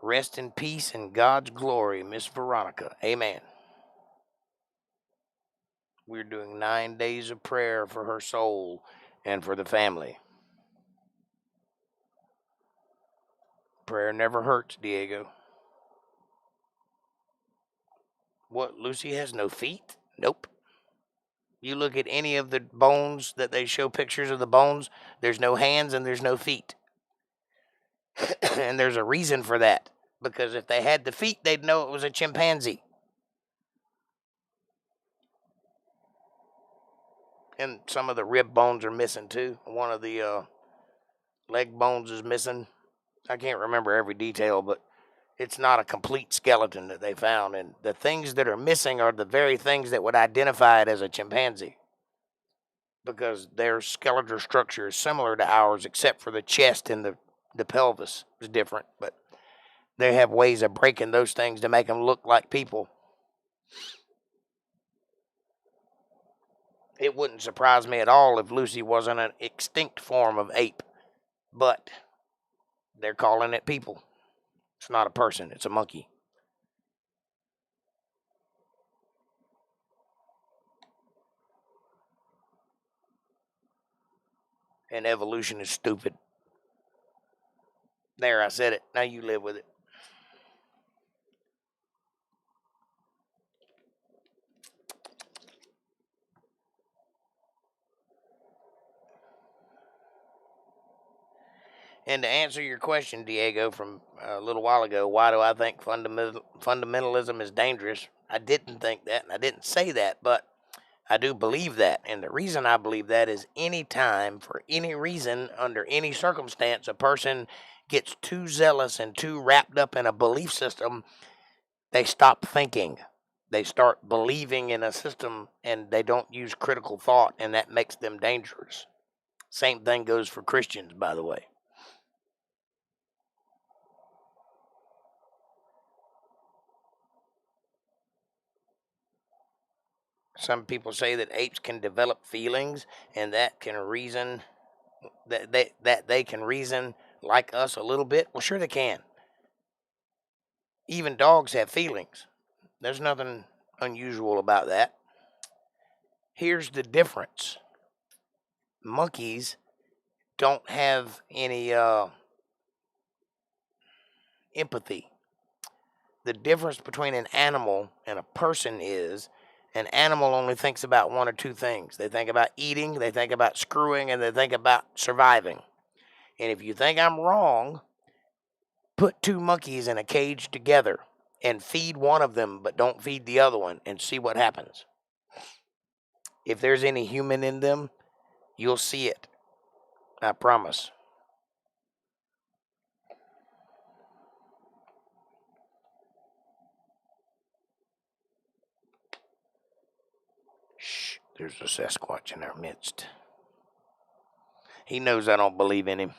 A: Rest in peace and God's glory, Miss Veronica. Amen. We're doing 9 days of prayer for her soul and for the family. Prayer never hurts, Diego. What, Lucy has no feet? Nope. You look at any of the bones that they show pictures of the bones, there's no hands and there's no feet. And there's a reason for that. Because if they had the feet, they'd know it was a chimpanzee. And some of the rib bones are missing too. One of the leg bones is missing. I can't remember every detail, but it's not a complete skeleton that they found. And the things that are missing are the very things that would identify it as a chimpanzee, because their skeletal structure is similar to ours, except for the chest and the pelvis is different. But they have ways of breaking those things to make them look like people. It wouldn't surprise me at all if Lucy wasn't an extinct form of ape, but they're calling it people. It's not a person, it's a monkey. And evolution is stupid. There, I said it. Now you live with it. And to answer your question, Diego, from a little while ago, why do I think fundamentalism is dangerous? I didn't think that, and I didn't say that, but I do believe that. And the reason I believe that is any time, for any reason, under any circumstance, a person gets too zealous and too wrapped up in a belief system, they stop thinking. They start believing in a system, and they don't use critical thought, and that makes them dangerous. Same thing goes for Christians, by the way. Some people say that apes can develop feelings and that can reason, that they can reason like us a little bit. Well, sure they can. Even dogs have feelings. There's nothing unusual about that. Here's the difference. Monkeys don't have any empathy. The difference between an animal and a person is an animal only thinks about one or two things. They think about eating, they think about screwing, and they think about surviving. And if you think I'm wrong, put two monkeys in a cage together and feed one of them, but don't feed the other one, and see what happens. If there's any human in them, you'll see it. I promise. Shh, there's a Sasquatch in our midst. He knows I don't believe in him.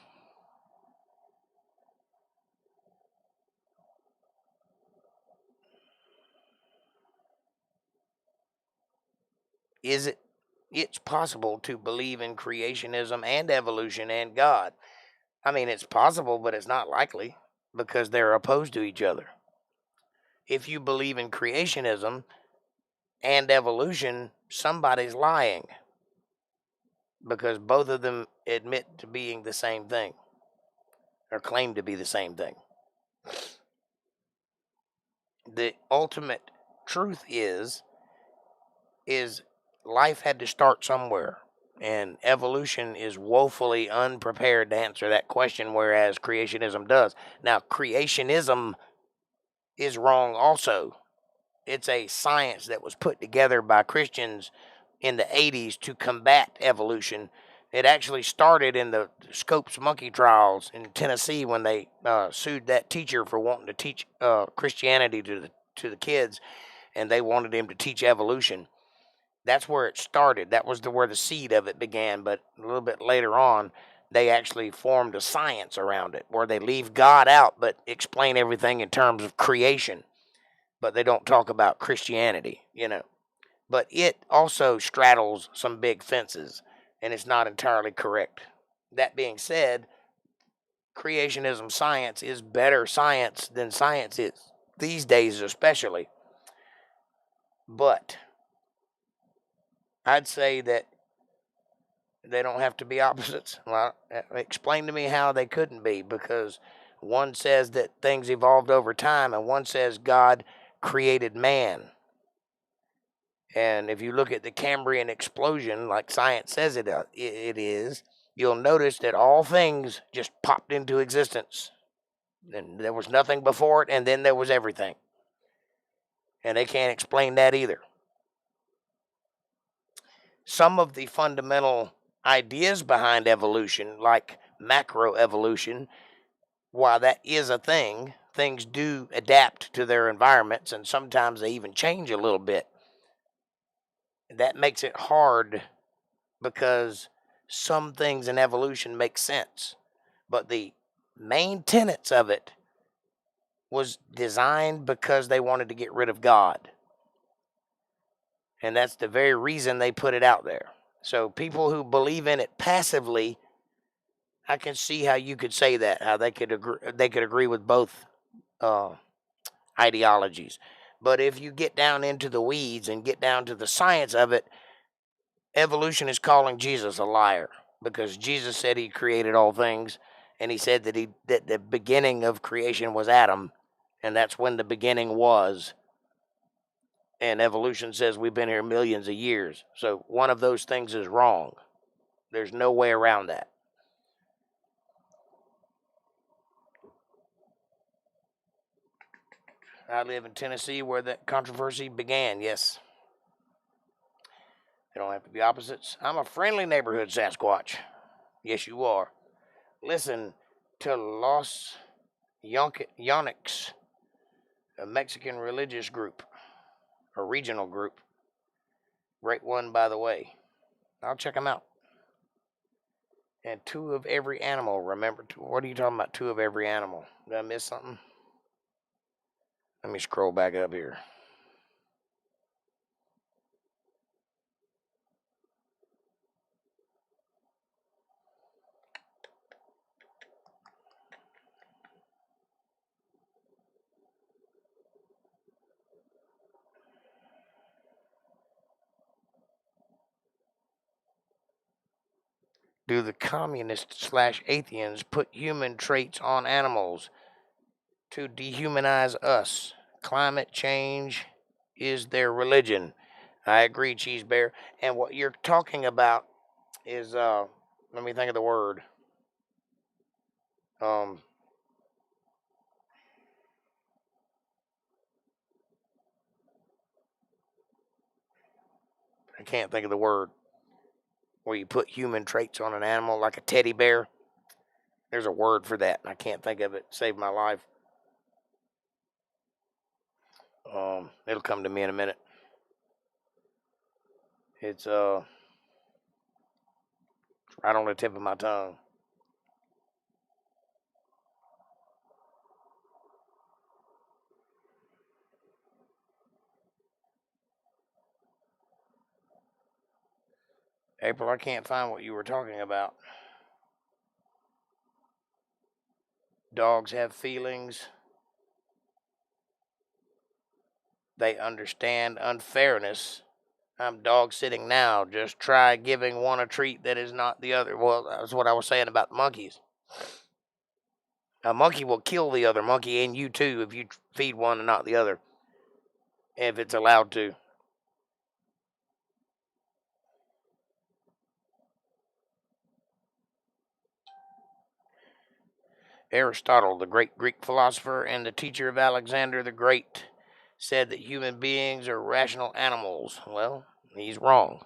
A: is it's possible to believe in creationism and evolution and God. I mean, it's possible, but it's not likely because they're opposed to each other. If you believe in creationism and evolution, somebody's lying because both of them admit to being the same thing or claim to be the same thing. The ultimate truth is life had to start somewhere, and evolution is woefully unprepared to answer that question, whereas creationism does. Now, creationism is wrong also. It's a science that was put together by Christians in the 80s to combat evolution. It actually started in the Scopes monkey trials in Tennessee when they sued that teacher for wanting to teach Christianity to the kids, and they wanted him to teach evolution. That's where it started. That was where the seed of it began. But a little bit later on, they actually formed a science around it where they leave God out but explain everything in terms of creation. But they don't talk about Christianity, But it also straddles some big fences, and it's not entirely correct. That being said, creationism science is better science than science is, these days especially. But I'd say that they don't have to be opposites. Well, explain to me how they couldn't be, because one says that things evolved over time, and one says God created man. And if you look at the Cambrian explosion, like science says it is, you'll notice that all things just popped into existence. And there was nothing before it, and then there was everything. And they can't explain that either. Some of the fundamental ideas behind evolution, like macroevolution, while that is a thing, things do adapt to their environments, and sometimes they even change a little bit. That makes it hard because some things in evolution make sense, but the main tenets of it was designed because they wanted to get rid of God. And that's the very reason they put it out there. So people who believe in it passively, I can see how you could say that, how they could agree with both ideologies. But if you get down into the weeds and get down to the science of it, evolution is calling Jesus a liar, because Jesus said he created all things, and he said that the beginning of creation was Adam, and that's when the beginning was. And evolution says we've been here millions of years. So one of those things is wrong. There's no way around that. I live in Tennessee where that controversy began, yes. They don't have to be opposites. I'm a friendly neighborhood Sasquatch. Yes, you are. Listen to Los Yonix, a Mexican religious group, a regional group. Great one, by the way. I'll check them out. And two of every animal. Remember, what are you talking about? Two of every animal. Did I miss something? Let me scroll back up here. Do the communists/atheists put human traits on animals to dehumanize us? Climate change is their religion. I agree, Cheese Bear. And what you're talking about is, let me think of the word. I can't think of the word. Where you put human traits on an animal, like a teddy bear. There's a word for that, and I can't think of it. Saved my life. It'll come to me in a minute. It's right on the tip of my tongue. April, I can't find what you were talking about. Dogs have feelings. They understand unfairness. I'm dog sitting now. Just try giving one a treat that is not the other. Well, that's what I was saying about the monkeys. A monkey will kill the other monkey and you too if you feed one and not the other, if it's allowed to. Aristotle, the great Greek philosopher and the teacher of Alexander the Great, said that human beings are rational animals. Well, he's wrong.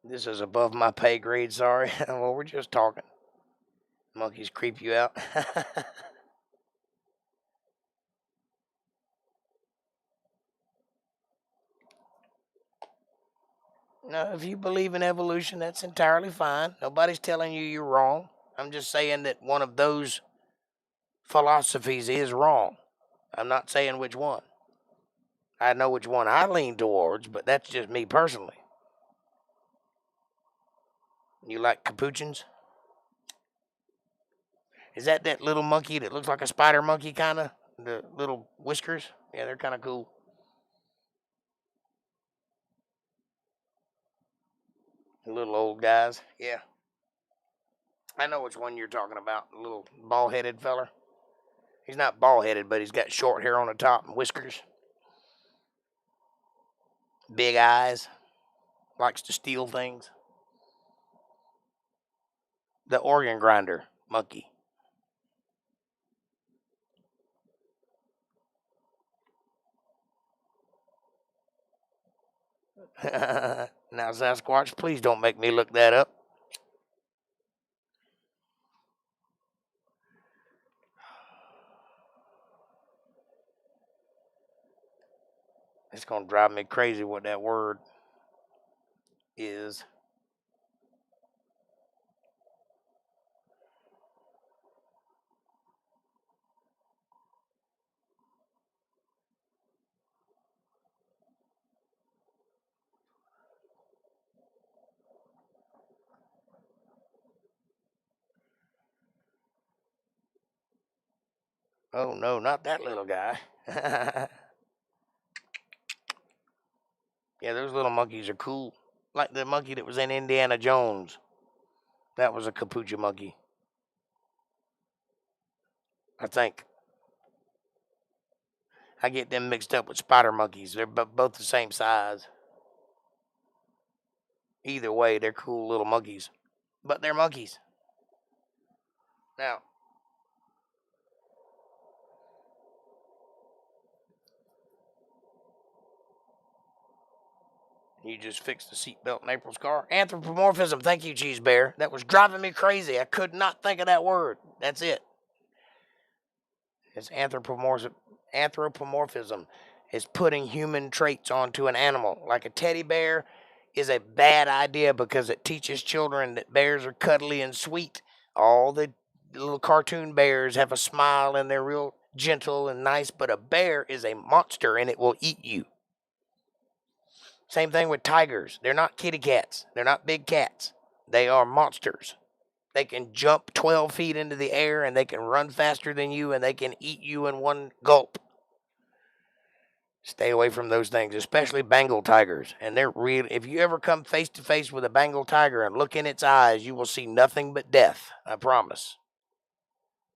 A: This is above my pay grade, sorry. Well, we're just talking. Monkeys creep you out. No, if you believe in evolution, that's entirely fine. Nobody's telling you you're wrong. I'm just saying that one of those philosophies is wrong. I'm not saying which one. I know which one I lean towards, but that's just me personally. You like capuchins? Is that little monkey that looks like a spider monkey, kind of? The little whiskers? Yeah, they're kind of cool. The little old guys. Yeah. I know which one you're talking about. The little bald-headed feller. He's not bald-headed, but he's got short hair on the top and whiskers. Big eyes. Likes to steal things. The organ grinder monkey. Now, Sasquatch, please don't make me look that up. It's going to drive me crazy what that word is. Oh, no, not that little guy. Yeah, those little monkeys are cool. Like the monkey that was in Indiana Jones. That was a capuchin monkey, I think. I get them mixed up with spider monkeys. They're both the same size. Either way, they're cool little monkeys. But they're monkeys. Now, you just fixed the seatbelt in April's car. Anthropomorphism. Thank you, Cheese Bear. That was driving me crazy. I could not think of that word. That's it. It's anthropomorphism. Anthropomorphism is putting human traits onto an animal. Like a teddy bear is a bad idea because it teaches children that bears are cuddly and sweet. All the little cartoon bears have a smile and they're real gentle and nice, but a bear is a monster and it will eat you. Same thing with tigers. They're not kitty cats. They're not big cats. They are monsters. They can jump 12 feet into the air and they can run faster than you and they can eat you in one gulp. Stay away from those things, especially Bengal tigers. And they're real. If you ever come face to face with a Bengal tiger and look in its eyes, you will see nothing but death. I promise.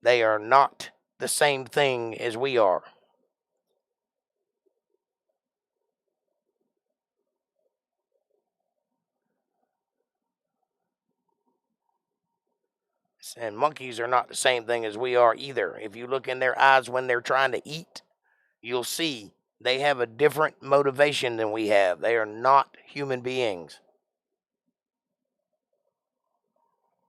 A: They are not the same thing as we are. And monkeys are not the same thing as we are either. If you look in their eyes when they're trying to eat, you'll see they have a different motivation than we have. They are not human beings.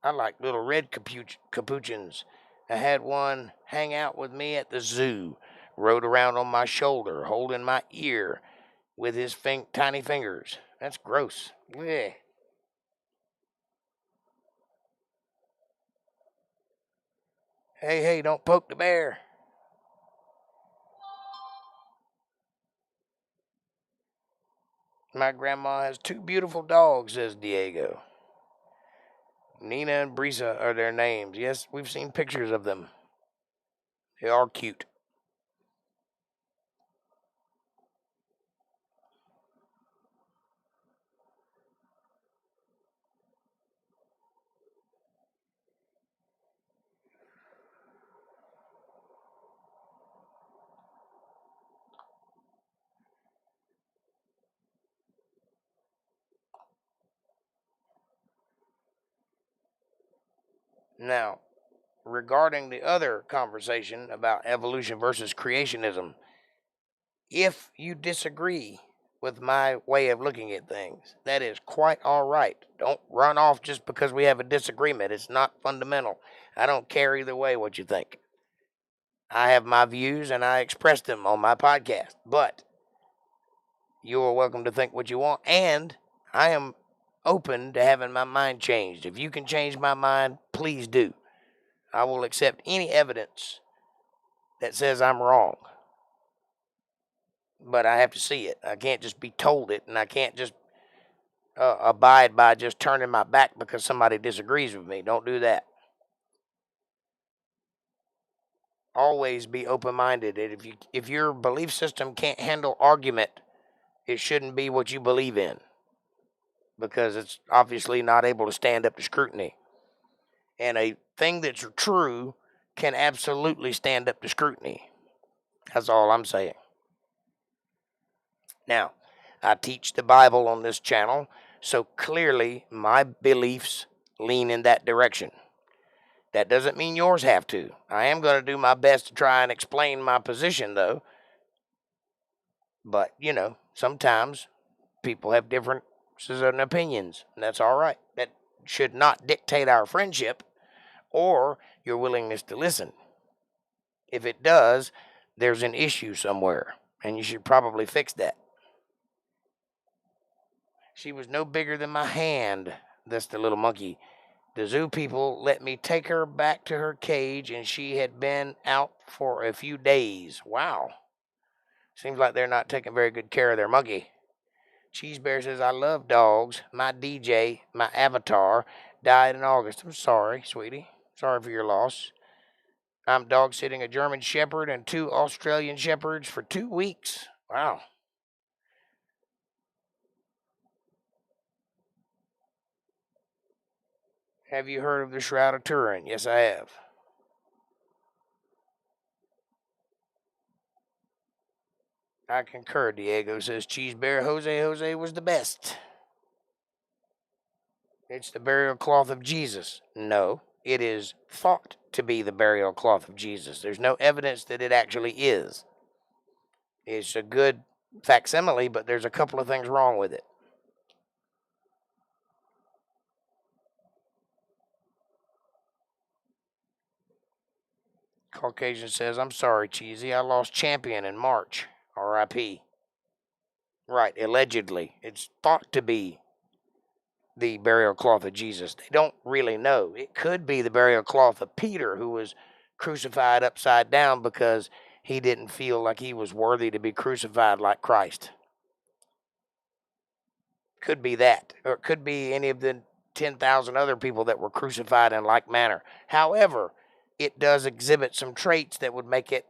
A: I like little red capuchins. I had one hang out with me at the zoo, rode around on my shoulder, holding my ear with his tiny fingers. That's gross. Blech. Hey, don't poke the bear. My grandma has 2 beautiful dogs, says Diego. Nina and Brisa are their names. Yes, we've seen pictures of them. They are cute. Now, regarding the other conversation about evolution versus creationism, if you disagree with my way of looking at things, that is quite all right. Don't run off just because we have a disagreement. It's not fundamental. I don't care either way what you think. I have my views and I express them on my podcast, but you are welcome to think what you want, and I am open to having my mind changed. If you can change my mind, please do. I will accept any evidence that says I'm wrong. But I have to see it. I can't just be told it, and I can't just abide by just turning my back because somebody disagrees with me. Don't do that. Always be open-minded. And if your belief system can't handle argument, it shouldn't be what you believe in, because it's obviously not able to stand up to scrutiny. And a thing that's true can absolutely stand up to scrutiny. That's all I'm saying. Now, I teach the Bible on this channel, so clearly my beliefs lean in that direction. That doesn't mean yours have to. I am going to do my best to try and explain my position, though. But, sometimes people have differences and opinions, and that's all right. That should not dictate our friendship or your willingness to listen. If it does, there's an issue somewhere, and you should probably fix that. She was no bigger than my hand. That's the little monkey. The zoo people let me take her back to her cage, and she had been out for a few days. Wow. Seems like they're not taking very good care of their monkey. Cheese Bear says, I love dogs. My DJ, my avatar, died in August. I'm sorry, sweetie. Sorry for your loss. I'm dog sitting a German Shepherd and 2 Australian Shepherds for 2 weeks. Wow. Have you heard of the Shroud of Turin? Yes, I have. I concur, Diego says. Cheese Bear Jose was the best. It's the burial cloth of Jesus. No, it is thought to be the burial cloth of Jesus. There's no evidence that it actually is. It's a good facsimile, but there's a couple of things wrong with it. Caucasian says, I'm sorry, Cheesy. I lost champion in March. R.I.P. Right, allegedly. It's thought to be the burial cloth of Jesus. They don't really know. It could be the burial cloth of Peter, who was crucified upside down because he didn't feel like he was worthy to be crucified like Christ. Could be that. Or it could be any of the 10,000 other people that were crucified in like manner. However, it does exhibit some traits that would make it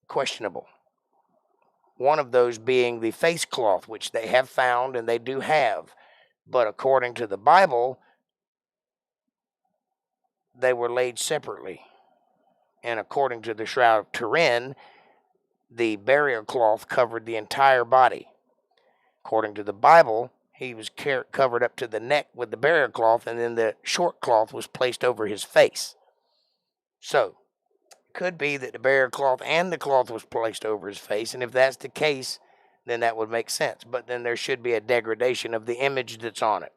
A: questionable. One of those being the face cloth, which they have found and they do have. But according to the Bible, they were laid separately. And according to the Shroud of Turin, the burial cloth covered the entire body. According to the Bible, he was covered up to the neck with the burial cloth, and then the short cloth was placed over his face. So, it could be that the burial cloth and the cloth was placed over his face, and if that's the case, then that would make sense. But then there should be a degradation of the image that's on it.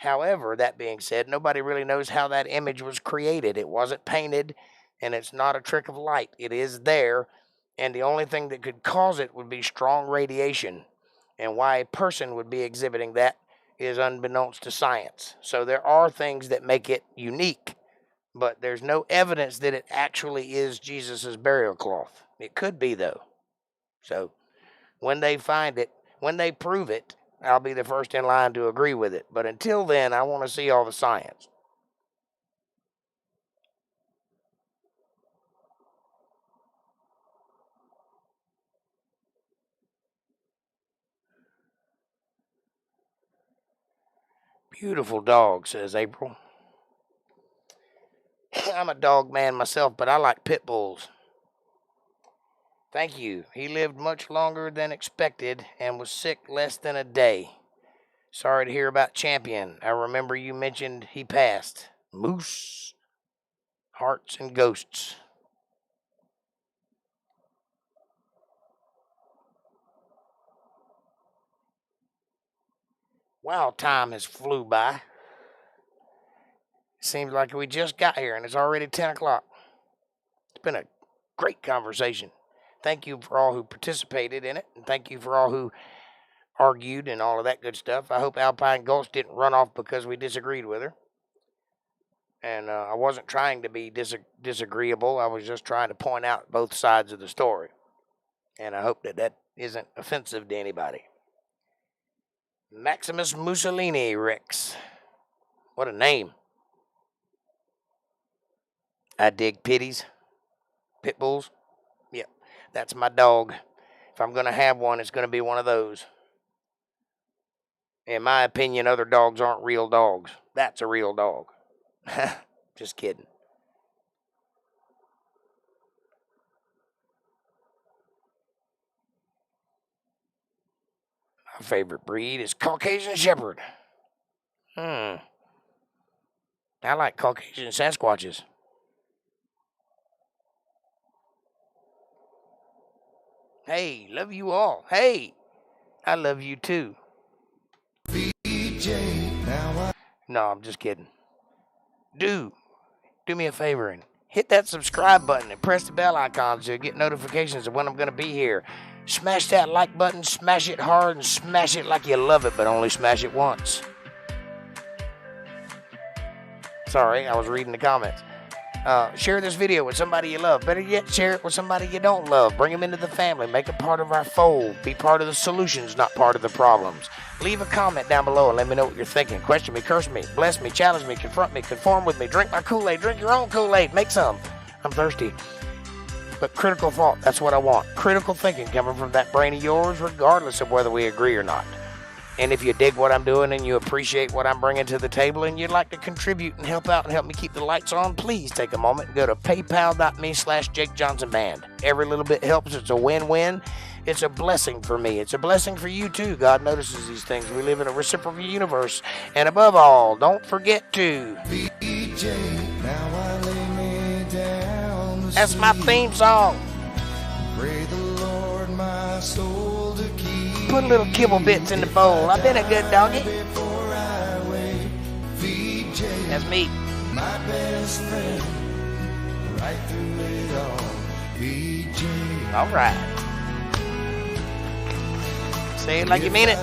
A: However, that being said, nobody really knows how that image was created. It wasn't painted, and it's not a trick of light. It is there, and the only thing that could cause it would be strong radiation. And why a person would be exhibiting that is unbeknownst to science. So there are things that make it unique, but there's no evidence that it actually is Jesus's burial cloth. It could be, though. So when they find it, when they prove it, I'll be the first in line to agree with it. But until then, I want to see all the science. Beautiful dog, says April. I'm a dog man myself, but I like pit bulls. Thank you. He lived much longer than expected and was sick less than a day. Sorry to hear about Champion. I remember you mentioned he passed. Moose, hearts, and ghosts. Wow, time has flew by. Seems like we just got here and it's already 10 o'clock. It's been a great conversation. Thank you for all who participated in it, and thank you for all who argued and all of that good stuff. I hope Alpine Ghost didn't run off because we disagreed with her. And I wasn't trying to be disagreeable. I was just trying to point out both sides of the story. And I hope that that isn't offensive to anybody. Maximus Mussolini Rex. What a name. I dig pitties. Pit bulls. Yep, that's my dog. If I'm going to have one, it's going to be one of those. In my opinion, other dogs aren't real dogs. That's a real dog. Just kidding. My favorite breed is Caucasian Shepherd. I like Caucasian Sasquatches. Hey, love you all. Hey, I love you too. No, I'm just kidding. Do me a favor and hit that subscribe button and press the bell icon to get notifications of when I'm going to be here. Smash that like button, smash it hard, and smash it like you love it, but only smash it once. Sorry, I was reading the comments. Share this video with somebody you love. Better yet, share it with somebody you don't love. Bring them into the family. Make them part of our fold. Be part of the solutions, not part of the problems. Leave a comment down below and let me know what you're thinking. Question me, curse me, bless me, challenge me, confront me, conform with me. Drink my Kool-Aid. Drink your own Kool-Aid. Make some. I'm thirsty. But critical thought, that's what I want. Critical thinking coming from that brain of yours, regardless of whether we agree or not. And if you dig what I'm doing and you appreciate what I'm bringing to the table and you'd like to contribute and help out and help me keep the lights on, please take a moment and go to paypal.me/JakeJohnsonBand. Every little bit helps. It's a win-win. It's a blessing for me. It's a blessing for you too. God notices these things. We live in a reciprocal universe. And above all, don't forget to... That's my theme song. Pray the Lord my soul to keep. Put a little kibble bits in the bowl. I've been a good doggy. That's me. My best friend, right through it all. All right. Say it like you mean it.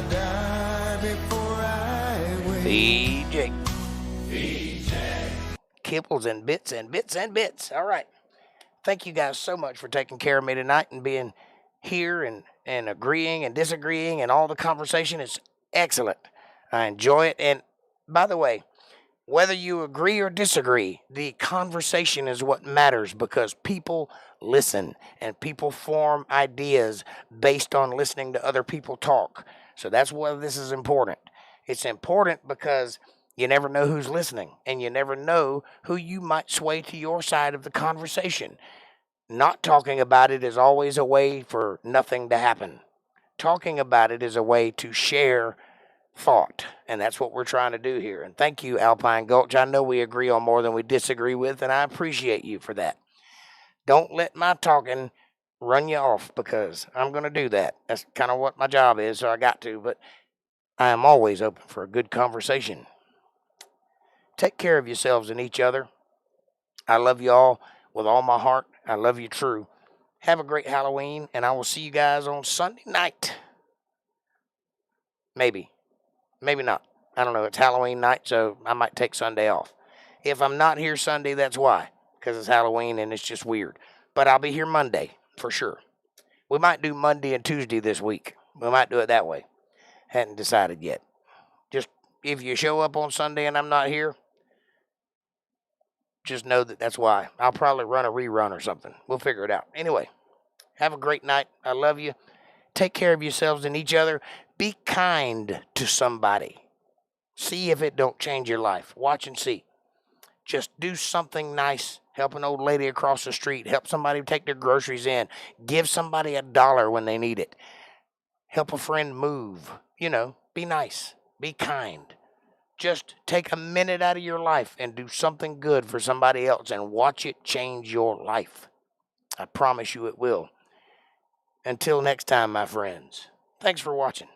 A: VJ. Kibbles and bits and bits and bits. All right. Thank you guys so much for taking care of me tonight and being here and agreeing and disagreeing and all the conversation. Is excellent. I enjoy it. And by the way, whether you agree or disagree, the conversation is what matters because people listen and people form ideas based on listening to other people talk. So that's why this is important. It's important because you never know who's listening and you never know who you might sway to your side of the conversation. Not talking about it is always a way for nothing to happen. Talking about it is a way to share thought, and that's what we're trying to do here. And thank you, Alpine Gulch. I know we agree on more than we disagree with, and I appreciate you for that. Don't let my talking run you off because I'm going to do that. That's kind of what my job is, so I got to. But I am always open for a good conversation. Take care of yourselves and each other. I love you all with all my heart. I love you true. Have a great Halloween, and I will see you guys on Sunday night. Maybe. Maybe not. I don't know. It's Halloween night, so I might take Sunday off. If I'm not here Sunday, that's why. Because it's Halloween and it's just weird. But I'll be here Monday, for sure. We might do Monday and Tuesday this week. We might do it that way. Hadn't decided yet. Just if you show up on Sunday and I'm not here, just know that that's why. I'll probably run a rerun or something. We'll figure it out. Anyway, have a great night. I love you. Take care of yourselves and each other. Be kind to somebody. See if it don't change your life. Watch and see. Just do something nice. Help an old lady across the street. Help somebody take their groceries in. Give somebody $1 when they need it. Help a friend move. Be nice. Be kind. Just take a minute out of your life and do something good for somebody else and watch it change your life. I promise you it will. Until next time, my friends. Thanks for watching.